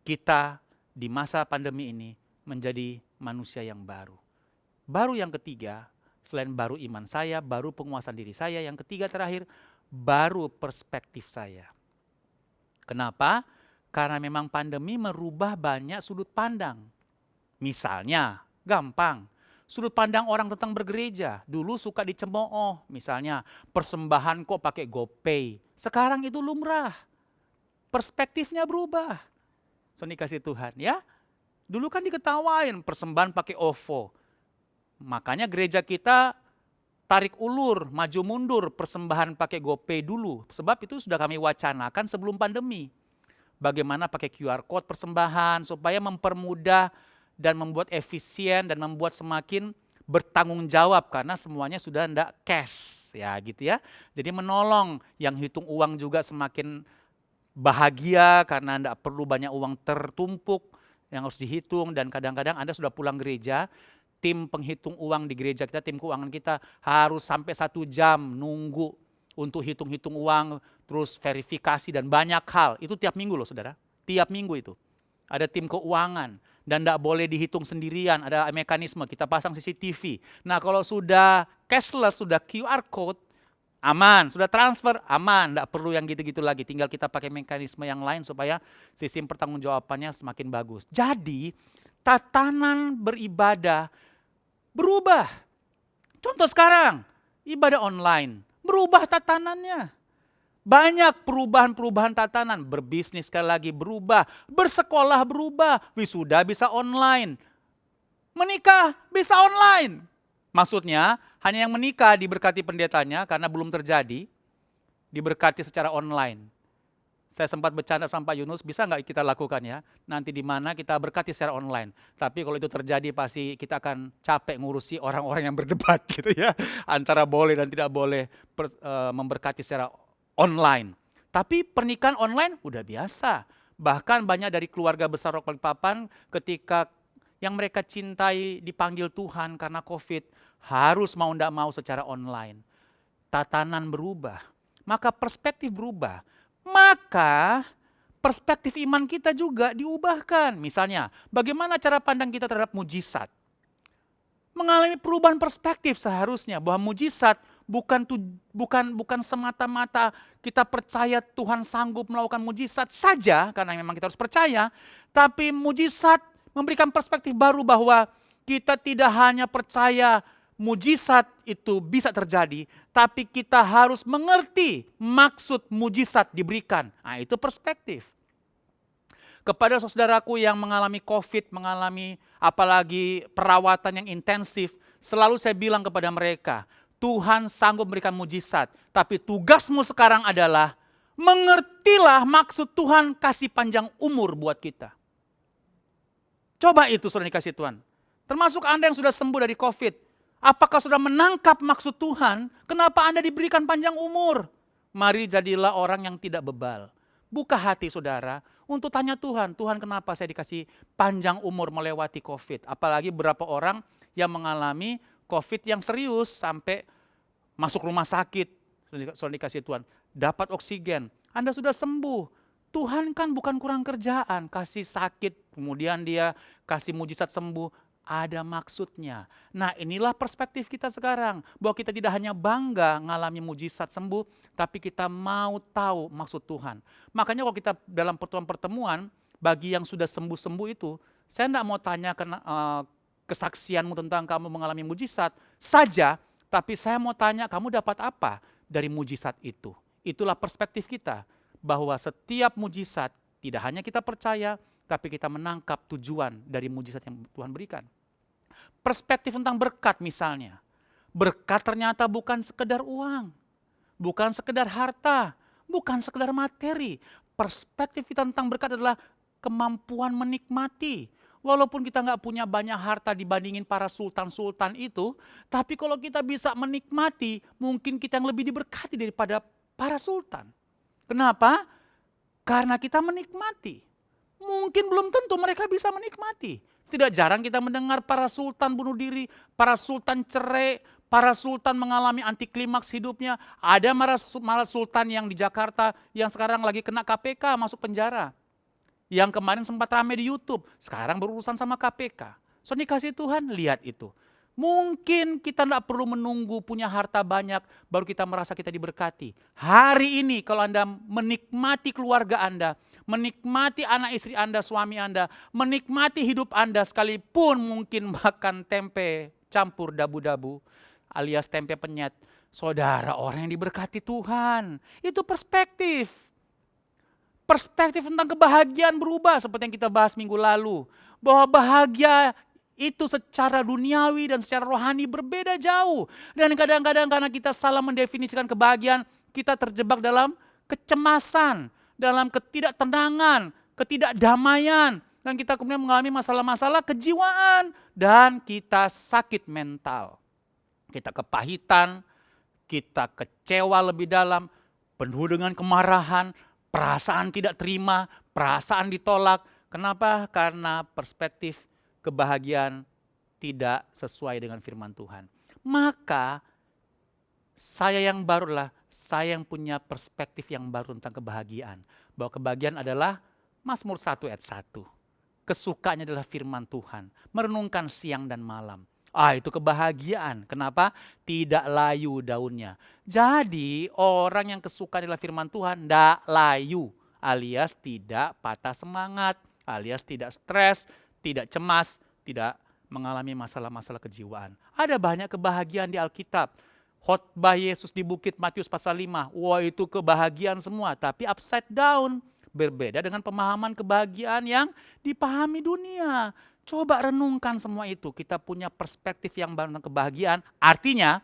kita di masa pandemi ini menjadi manusia yang baru. Baru yang ketiga, selain baru iman saya, baru penguasaan diri saya, yang ketiga terakhir, baru perspektif saya. Kenapa? Karena memang pandemi merubah banyak sudut pandang. Misalnya, gampang, sudut pandang orang tentang bergereja. Dulu suka dicemooh, misalnya persembahan kok pakai GoPay. Sekarang itu lumrah. Perspektifnya berubah. So, dikasih Tuhan ya. Dulu kan diketawain persembahan pakai OVO. Makanya gereja kita tarik ulur, maju mundur persembahan pakai GoPay dulu. Sebab itu sudah kami wacanakan sebelum pandemi. Bagaimana pakai QR code persembahan supaya mempermudah dan membuat efisien dan membuat semakin bertanggung jawab karena semuanya sudah tidak cash ya gitu ya. Jadi menolong yang hitung uang juga semakin bahagia karena tidak perlu banyak uang tertumpuk yang harus dihitung. Dan kadang-kadang Anda sudah pulang gereja, tim penghitung uang di gereja kita, tim keuangan kita harus sampai 1 jam nunggu untuk hitung-hitung uang, terus verifikasi dan banyak hal. Itu tiap minggu loh saudara, tiap minggu itu. Ada tim keuangan dan tidak boleh dihitung sendirian, ada mekanisme, kita pasang CCTV. Nah kalau sudah cashless, sudah QR code, aman, sudah transfer, aman, tidak perlu yang gitu-gitu lagi. Tinggal kita pakai mekanisme yang lain supaya sistem pertanggungjawabannya semakin bagus. Jadi tatanan beribadah berubah. Contoh sekarang, ibadah online, berubah tatanannya. Banyak perubahan-perubahan tatanan, berbisnis sekali lagi berubah, bersekolah berubah, wisuda bisa online, menikah bisa online. Maksudnya hanya yang menikah diberkati pendetanya karena belum terjadi, diberkati secara online. Saya sempat bercanda sama Pak Yunus, bisa nggak kita lakukan ya? Nanti di mana kita berkati secara online. Tapi kalau itu terjadi pasti kita akan capek ngurusi orang-orang yang berdebat gitu ya. Antara boleh dan tidak boleh memberkati secara online. Tapi pernikahan online udah biasa. Bahkan banyak dari keluarga besar Rock Balikpapan ketika yang mereka cintai dipanggil Tuhan karena COVID, harus mau tidak mau secara online. Tatanan berubah, maka perspektif berubah. Maka perspektif iman kita juga diubahkan. Misalnya, bagaimana cara pandang kita terhadap mujizat? Mengalami perubahan perspektif seharusnya bahwa mujizat bukan semata-mata kita percaya Tuhan sanggup melakukan mujizat saja, karena memang kita harus percaya, tapi mujizat memberikan perspektif baru bahwa kita tidak hanya percaya mujizat itu bisa terjadi, tapi kita harus mengerti maksud mujizat diberikan. Nah, itu perspektif. Kepada saudaraku yang mengalami COVID, mengalami apalagi perawatan yang intensif, selalu saya bilang kepada mereka, Tuhan sanggup memberikan mujizat. Tapi tugasmu sekarang adalah mengertilah maksud Tuhan kasih panjang umur buat kita. Coba itu saudara dikasih Tuhan. Termasuk Anda yang sudah sembuh dari COVID. Apakah sudah menangkap maksud Tuhan? Kenapa Anda diberikan panjang umur? Mari jadilah orang yang tidak bebal. Buka hati saudara untuk tanya Tuhan, Tuhan kenapa saya dikasih panjang umur melewati COVID? Apalagi beberapa orang yang mengalami COVID yang serius sampai masuk rumah sakit. Saudara dikasih Tuhan, dapat oksigen. Anda sudah sembuh. Tuhan kan bukan kurang kerjaan, kasih sakit, kemudian dia kasih mujizat sembuh. Ada maksudnya. Nah inilah perspektif kita sekarang. Bahwa kita tidak hanya bangga ngalami mujizat sembuh, tapi kita mau tahu maksud Tuhan. Makanya kalau kita dalam pertemuan-pertemuan, bagi yang sudah sembuh-sembuh itu, saya tidak mau tanya kesaksianmu tentang kamu mengalami mujizat saja, tapi saya mau tanya kamu dapat apa dari mujizat itu. Itulah perspektif kita. Bahwa setiap mujizat tidak hanya kita percaya, tapi kita menangkap tujuan dari mujizat yang Tuhan berikan. Perspektif tentang berkat misalnya. Berkat ternyata bukan sekedar uang, bukan sekedar harta, bukan sekedar materi. Perspektif kita tentang berkat adalah kemampuan menikmati. Walaupun kita nggak punya banyak harta dibandingin para sultan-sultan itu, tapi kalau kita bisa menikmati, mungkin kita yang lebih diberkati daripada para sultan. Kenapa? Karena kita menikmati. Mungkin belum tentu mereka bisa menikmati. Tidak jarang kita mendengar para sultan bunuh diri, para sultan cerai, para sultan mengalami anti klimaks hidupnya. Ada malah sultan yang di Jakarta yang sekarang lagi kena KPK masuk penjara. Yang kemarin sempat ramai di YouTube, sekarang berurusan sama KPK. So dikasih Tuhan, lihat itu. Mungkin kita tidak perlu menunggu punya harta banyak baru kita merasa kita diberkati. Hari ini kalau Anda menikmati keluarga Anda, menikmati anak istri Anda, suami Anda, menikmati hidup Anda sekalipun mungkin makan tempe campur dabu-dabu alias tempe penyet. Saudara, orang yang diberkati Tuhan. Itu perspektif. Perspektif tentang kebahagiaan berubah seperti yang kita bahas minggu lalu. Bahwa bahagia itu secara duniawi dan secara rohani berbeda jauh. Dan kadang-kadang karena kita salah mendefinisikan kebahagiaan, kita terjebak dalam kecemasan, dalam ketidaktenangan, ketidakdamaian. Dan kita kemudian mengalami masalah-masalah kejiwaan. Dan kita sakit mental. Kita kepahitan, kita kecewa lebih dalam, penuh dengan kemarahan, perasaan tidak terima, perasaan ditolak. Kenapa? Karena perspektif kebahagiaan tidak sesuai dengan firman Tuhan. Maka saya yang barulah, saya yang punya perspektif yang baru tentang kebahagiaan. Bahwa kebahagiaan adalah Mazmur 1 ayat 1. Kesukaannya adalah firman Tuhan. Merenungkan siang dan malam. Itu kebahagiaan. Kenapa? Tidak layu daunnya. Jadi orang yang kesukaan adalah firman Tuhan, tidak layu. Alias tidak patah semangat. Alias tidak stres, tidak cemas, tidak mengalami masalah-masalah kejiwaan. Ada banyak kebahagiaan di Alkitab. Khotbah Yesus di Bukit Matius pasal 5. Wah itu kebahagiaan semua, tapi upside down. Berbeda dengan pemahaman kebahagiaan yang dipahami dunia. Coba renungkan semua itu. Kita punya perspektif yang baru tentang kebahagiaan. Artinya,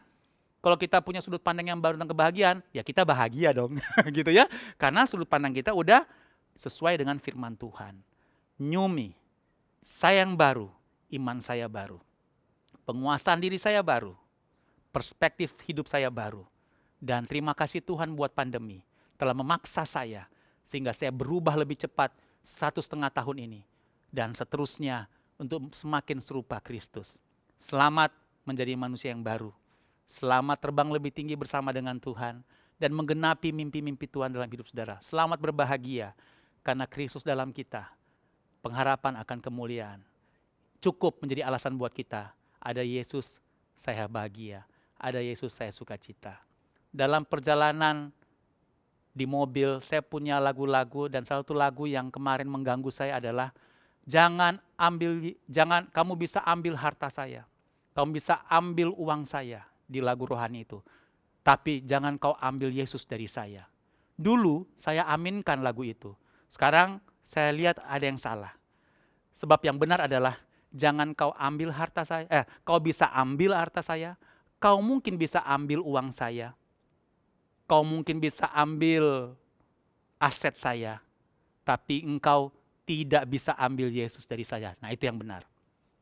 kalau kita punya sudut pandang yang baru tentang kebahagiaan, ya kita bahagia dong. Gitu ya. Karena sudut pandang kita udah sesuai dengan firman Tuhan. New me. Saya yang baru, iman saya baru. Penguasaan diri saya baru. Perspektif hidup saya baru. Dan terima kasih Tuhan buat pandemi. Telah memaksa saya. Sehingga saya berubah lebih cepat 1,5 tahun ini. Dan seterusnya untuk semakin serupa Kristus. Selamat menjadi manusia yang baru. Selamat terbang lebih tinggi bersama dengan Tuhan. Dan menggenapi mimpi-mimpi Tuhan dalam hidup saudara. Selamat berbahagia. Karena Kristus dalam kita. Pengharapan akan kemuliaan. Cukup menjadi alasan buat kita. Ada Yesus, saya bahagia. Ada Yesus, saya sukacita. Dalam perjalanan di mobil, saya punya lagu-lagu dan salah satu lagu yang kemarin mengganggu saya adalah jangan kamu bisa ambil harta saya. Kamu bisa ambil uang saya di lagu rohani itu. Tapi jangan kau ambil Yesus dari saya. Dulu saya aminkan lagu itu. Sekarang saya lihat ada yang salah. Sebab yang benar adalah jangan kau ambil harta saya, kau bisa ambil harta saya, kau mungkin bisa ambil uang saya, kau mungkin bisa ambil aset saya, tapi engkau tidak bisa ambil Yesus dari saya. Nah, itu yang benar.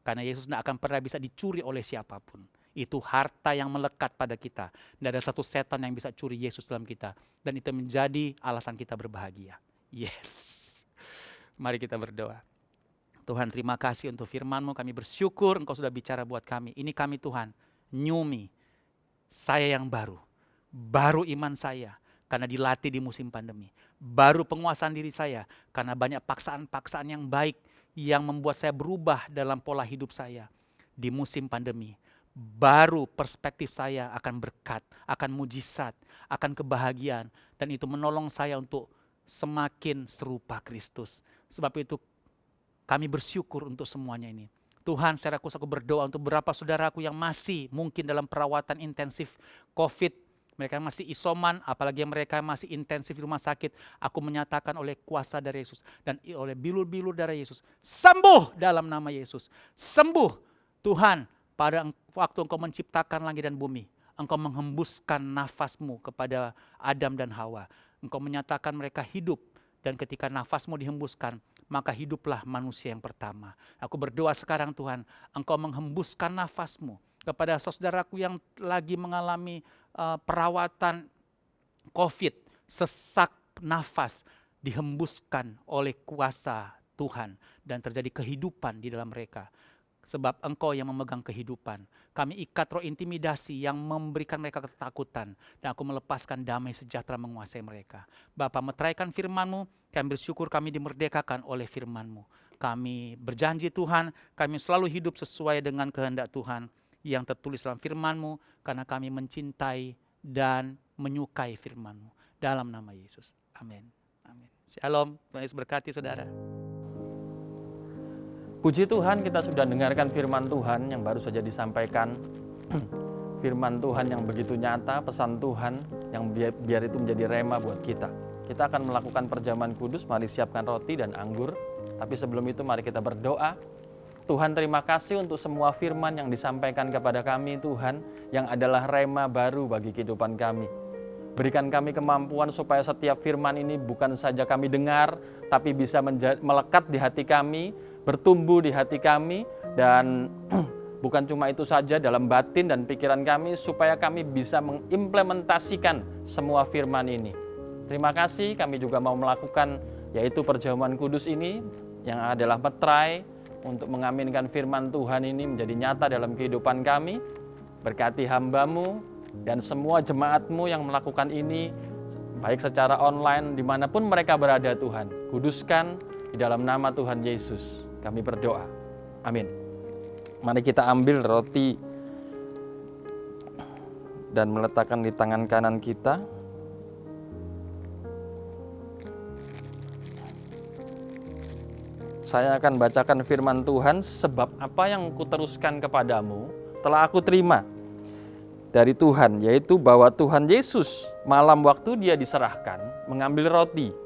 Karena Yesus tidak akan pernah bisa dicuri oleh siapapun. Itu harta yang melekat pada kita. Tidak ada satu setan yang bisa curi Yesus dalam kita. Dan itu menjadi alasan kita berbahagia. Yes. Mari kita berdoa. Tuhan, terima kasih untuk firman-Mu. Kami bersyukur Engkau sudah bicara buat kami. Ini kami Tuhan, new me. Saya yang baru. Baru iman saya karena dilatih di musim pandemi. Baru penguasaan diri saya karena banyak paksaan-paksaan yang baik yang membuat saya berubah dalam pola hidup saya di musim pandemi. Baru perspektif saya akan berkat, akan mujizat, akan kebahagiaan. Dan itu menolong saya untuk semakin serupa Kristus. Sebab itu kami bersyukur untuk semuanya ini. Tuhan, secara khusus aku berdoa untuk beberapa saudaraku yang masih mungkin dalam perawatan intensif COVID. Mereka masih isoman, apalagi mereka masih intensif di rumah sakit. Aku menyatakan oleh kuasa dari Yesus dan oleh bilur-bilur darah Yesus. Sembuh dalam nama Yesus. Sembuh. Tuhan, pada waktu Engkau menciptakan langit dan bumi, Engkau menghembuskan nafas-Mu kepada Adam dan Hawa. Engkau menyatakan mereka hidup. Dan ketika nafas-Mu dihembuskan, maka hiduplah manusia yang pertama. Aku berdoa sekarang Tuhan, Engkau menghembuskan nafas-Mu kepada saudaraku yang lagi mengalami perawatan COVID, sesak nafas dihembuskan oleh kuasa Tuhan dan terjadi kehidupan di dalam mereka. Sebab Engkau yang memegang kehidupan. Kami ikat roh intimidasi yang memberikan mereka ketakutan. Dan aku melepaskan damai sejahtera menguasai mereka. Bapa, meteraikan firman-Mu, kami bersyukur kami dimerdekakan oleh firman-Mu. Kami berjanji Tuhan, kami selalu hidup sesuai dengan kehendak Tuhan yang tertulis dalam firman-Mu. Karena kami mencintai dan menyukai firman-Mu. Dalam nama Yesus. Amin. Amin. Shalom. Tuhan Yesus berkati saudara. Puji Tuhan, kita sudah dengarkan firman Tuhan yang baru saja disampaikan. Firman Tuhan yang begitu nyata, pesan Tuhan yang biar itu menjadi rema buat kita. Kita akan melakukan perjamuan kudus, mari siapkan roti dan anggur. Tapi sebelum itu mari kita berdoa. Tuhan, terima kasih untuk semua firman yang disampaikan kepada kami Tuhan, yang adalah rema baru bagi kehidupan kami. Berikan kami kemampuan supaya setiap firman ini bukan saja kami dengar, tapi bisa melekat di hati kami, bertumbuh di hati kami, dan bukan cuma itu saja dalam batin dan pikiran kami, supaya kami bisa mengimplementasikan semua firman ini. Terima kasih, kami juga mau melakukan yaitu perjamuan kudus ini yang adalah meterai untuk mengaminkan firman Tuhan ini menjadi nyata dalam kehidupan kami. Berkati hamba-Mu dan semua jemaat-Mu yang melakukan ini, baik secara online dimanapun mereka berada Tuhan. Kuduskan di dalam nama Tuhan Yesus. Kami berdoa. Amin. Mari kita ambil roti dan meletakkan di tangan kanan kita. Saya akan bacakan firman Tuhan, sebab apa yang kuteruskan kepadamu telah aku terima dari Tuhan, yaitu bahwa Tuhan Yesus malam waktu Dia diserahkan mengambil roti,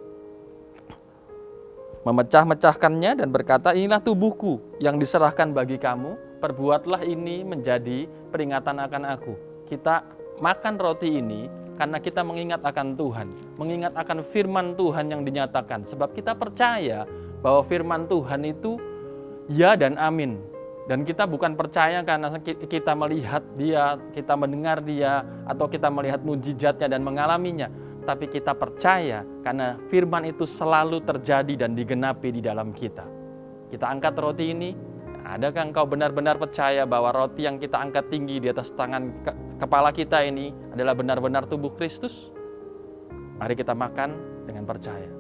memecah-mecahkannya dan berkata, inilah tubuhku yang diserahkan bagi kamu, perbuatlah ini menjadi peringatan akan aku. Kita makan roti ini karena kita mengingat akan Tuhan, mengingat akan firman Tuhan yang dinyatakan. Sebab kita percaya bahwa firman Tuhan itu ya dan amin. Dan kita bukan percaya karena kita melihat Dia, kita mendengar Dia, atau kita melihat mujizatnya dan mengalaminya. Tapi kita percaya karena firman itu selalu terjadi dan digenapi di dalam kita. Kita angkat roti ini. Adakah engkau benar-benar percaya bahwa roti yang kita angkat tinggi di atas tangan kepala kita ini adalah benar-benar tubuh Kristus? Mari kita makan dengan percaya.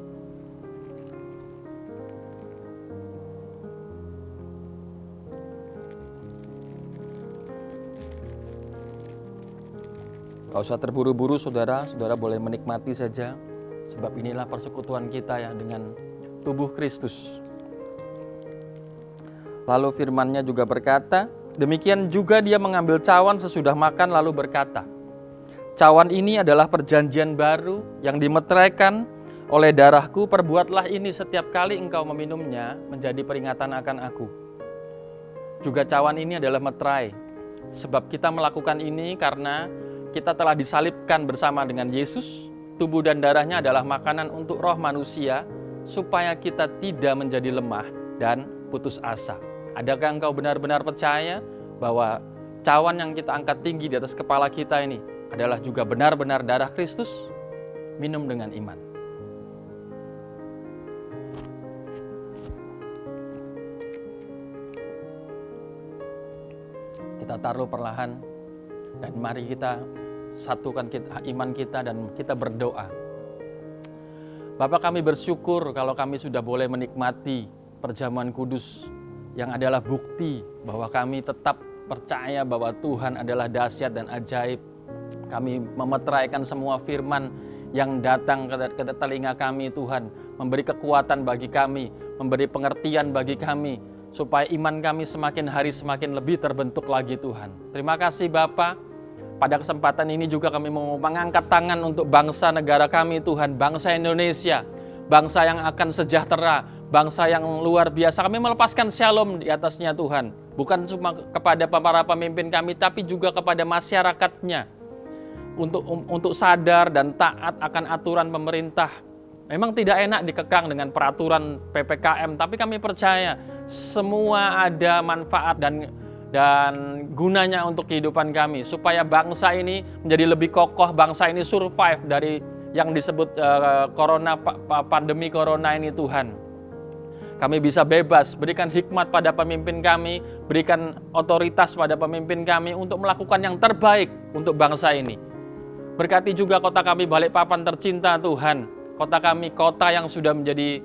Gak usah terburu-buru saudara boleh menikmati saja. Sebab inilah persekutuan kita ya dengan tubuh Kristus. Lalu firman-Nya juga berkata, demikian juga Dia mengambil cawan sesudah makan lalu berkata, cawan ini adalah perjanjian baru yang dimeteraikan oleh darahku, perbuatlah ini setiap kali engkau meminumnya menjadi peringatan akan aku. Juga cawan ini adalah meterai. Sebab kita melakukan ini karena kita telah disalibkan bersama dengan Yesus. Tubuh dan darahnya adalah makanan untuk roh manusia, supaya kita tidak menjadi lemah dan putus asa. Adakah engkau benar-benar percaya bahwa cawan yang kita angkat tinggi di atas kepala kita ini adalah juga benar-benar darah Kristus? Minum dengan iman. Kita taruh perlahan dan mari kita satukan iman kita dan kita berdoa. Bapak, kami bersyukur kalau kami sudah boleh menikmati perjamuan kudus yang adalah bukti bahwa kami tetap percaya bahwa Tuhan adalah dahsyat dan ajaib. Kami memeteraikan semua firman yang datang ke telinga kami, Tuhan, memberi kekuatan bagi kami, memberi pengertian bagi kami, supaya iman kami semakin hari semakin lebih terbentuk lagi, Tuhan. Terima kasih Bapa. Pada kesempatan ini juga kami mau mengangkat tangan untuk bangsa negara kami, Tuhan, bangsa Indonesia, bangsa yang akan sejahtera, bangsa yang luar biasa. Kami melepaskan shalom di atasnya, Tuhan. Bukan cuma kepada para pemimpin kami, tapi juga kepada masyarakatnya. Untuk sadar dan taat akan aturan pemerintah. Memang tidak enak dikekang dengan peraturan PPKM, tapi kami percaya semua ada manfaat dan gunanya untuk kehidupan kami, supaya bangsa ini menjadi lebih kokoh, bangsa ini survive dari yang disebut pandemi corona ini, Tuhan. Kami bisa bebas, berikan hikmat pada pemimpin kami, berikan otoritas pada pemimpin kami untuk melakukan yang terbaik untuk bangsa ini. Berkati juga kota kami Balikpapan tercinta, Tuhan. Kota kami, kota yang sudah menjadi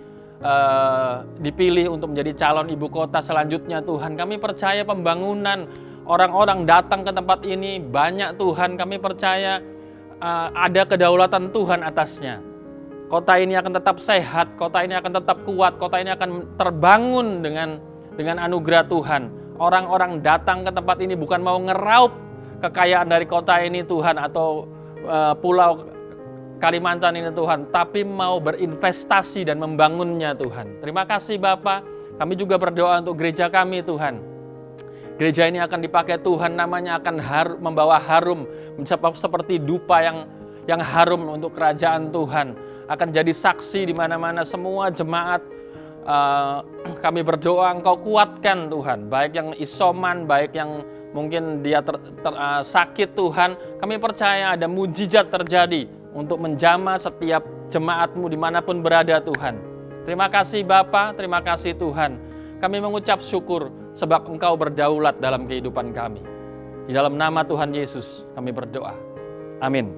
dipilih untuk menjadi calon ibu kota selanjutnya, Tuhan. Kami percaya pembangunan, orang-orang datang ke tempat ini banyak, Tuhan. Kami percaya ada kedaulatan Tuhan atasnya. Kota ini akan tetap sehat, kota ini akan tetap kuat, kota ini akan terbangun dengan anugerah Tuhan. Orang-orang datang ke tempat ini bukan mau ngeraup kekayaan dari kota ini, Tuhan, atau pulau Kalimantan ini, Tuhan, tapi mau berinvestasi dan membangunnya, Tuhan. Terima kasih Bapa. Kami juga berdoa untuk gereja kami, Tuhan. Gereja ini akan dipakai Tuhan, namanya akan membawa harum, seperti dupa yang harum untuk kerajaan Tuhan. Akan jadi saksi di mana-mana, semua jemaat. Kami berdoa Engkau kuatkan, Tuhan, baik yang isoman, baik yang mungkin dia sakit, Tuhan. Kami percaya ada mujizat terjadi untuk menjamah setiap jemaat-Mu dimanapun berada, Tuhan. Terima kasih Bapa, terima kasih Tuhan. Kami mengucap syukur sebab Engkau berdaulat dalam kehidupan kami. Di dalam nama Tuhan Yesus kami berdoa. Amin.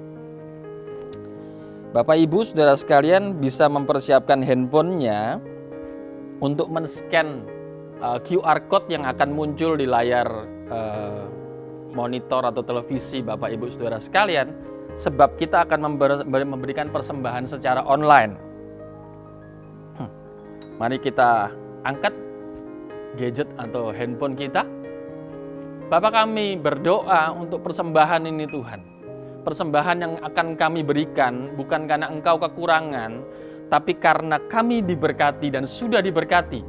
Bapak Ibu Saudara sekalian bisa mempersiapkan handphonenya untuk men-scan QR Code yang akan muncul di layar monitor atau televisi Bapak Ibu Saudara sekalian. Sebab kita akan memberikan persembahan secara online. Mari kita angkat gadget atau handphone kita. Bapak, kami berdoa untuk persembahan ini, Tuhan. Persembahan yang akan kami berikan bukan karena Engkau kekurangan, tapi karena kami diberkati dan sudah diberkati.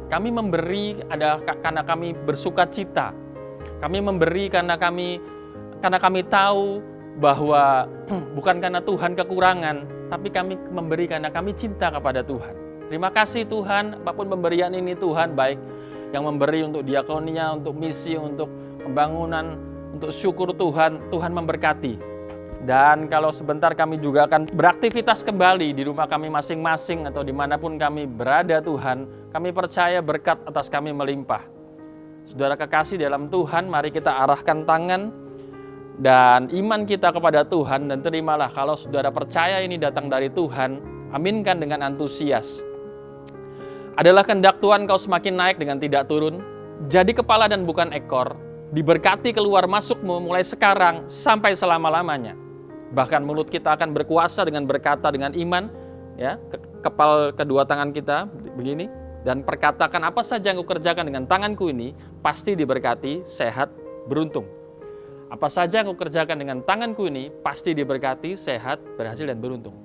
Kami memberi karena kami bersuka cita. Kami memberi karena kami tahu bahwa bukan karena Tuhan kekurangan, tapi kami memberi karena kami cinta kepada Tuhan. Terima kasih Tuhan, apapun pemberian ini Tuhan, baik yang memberi untuk diakonia, untuk misi, untuk pembangunan, untuk syukur Tuhan, Tuhan memberkati. Dan kalau sebentar kami juga akan beraktivitas kembali di rumah kami masing-masing atau dimanapun kami berada, Tuhan, kami percaya berkat atas kami melimpah. Saudara kekasih dalam Tuhan, mari kita arahkan tangan dan iman kita kepada Tuhan, dan terimalah kalau saudara percaya ini datang dari Tuhan, aminkan dengan antusias. Adalah kehendak Tuhan kau semakin naik dengan tidak turun, jadi kepala dan bukan ekor, diberkati keluar masukmu mulai sekarang sampai selama-lamanya. Bahkan mulut kita akan berkuasa dengan berkata dengan iman, ya, kepal kedua tangan kita begini, dan perkatakan apa saja yang kukerjakan dengan tanganku ini, pasti diberkati, sehat, beruntung. Apa saja yang kukerjakan dengan tanganku ini, pasti diberkati, sehat, berhasil, dan beruntung.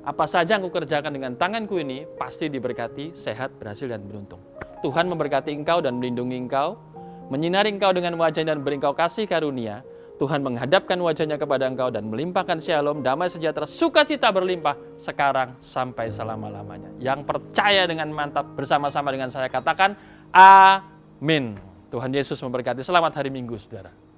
Apa saja yang kukerjakan dengan tanganku ini, pasti diberkati, sehat, berhasil, dan beruntung. Tuhan memberkati engkau dan melindungi engkau. menyinari engkau dengan wajahnya dan beri engkau kasih karunia. Tuhan menghadapkan wajahnya kepada engkau dan melimpahkan shalom, damai sejahtera, sukacita berlimpah sekarang sampai selama-lamanya. Yang percaya dengan mantap bersama-sama dengan saya katakan amin. Tuhan Yesus memberkati. Selamat hari Minggu, saudara.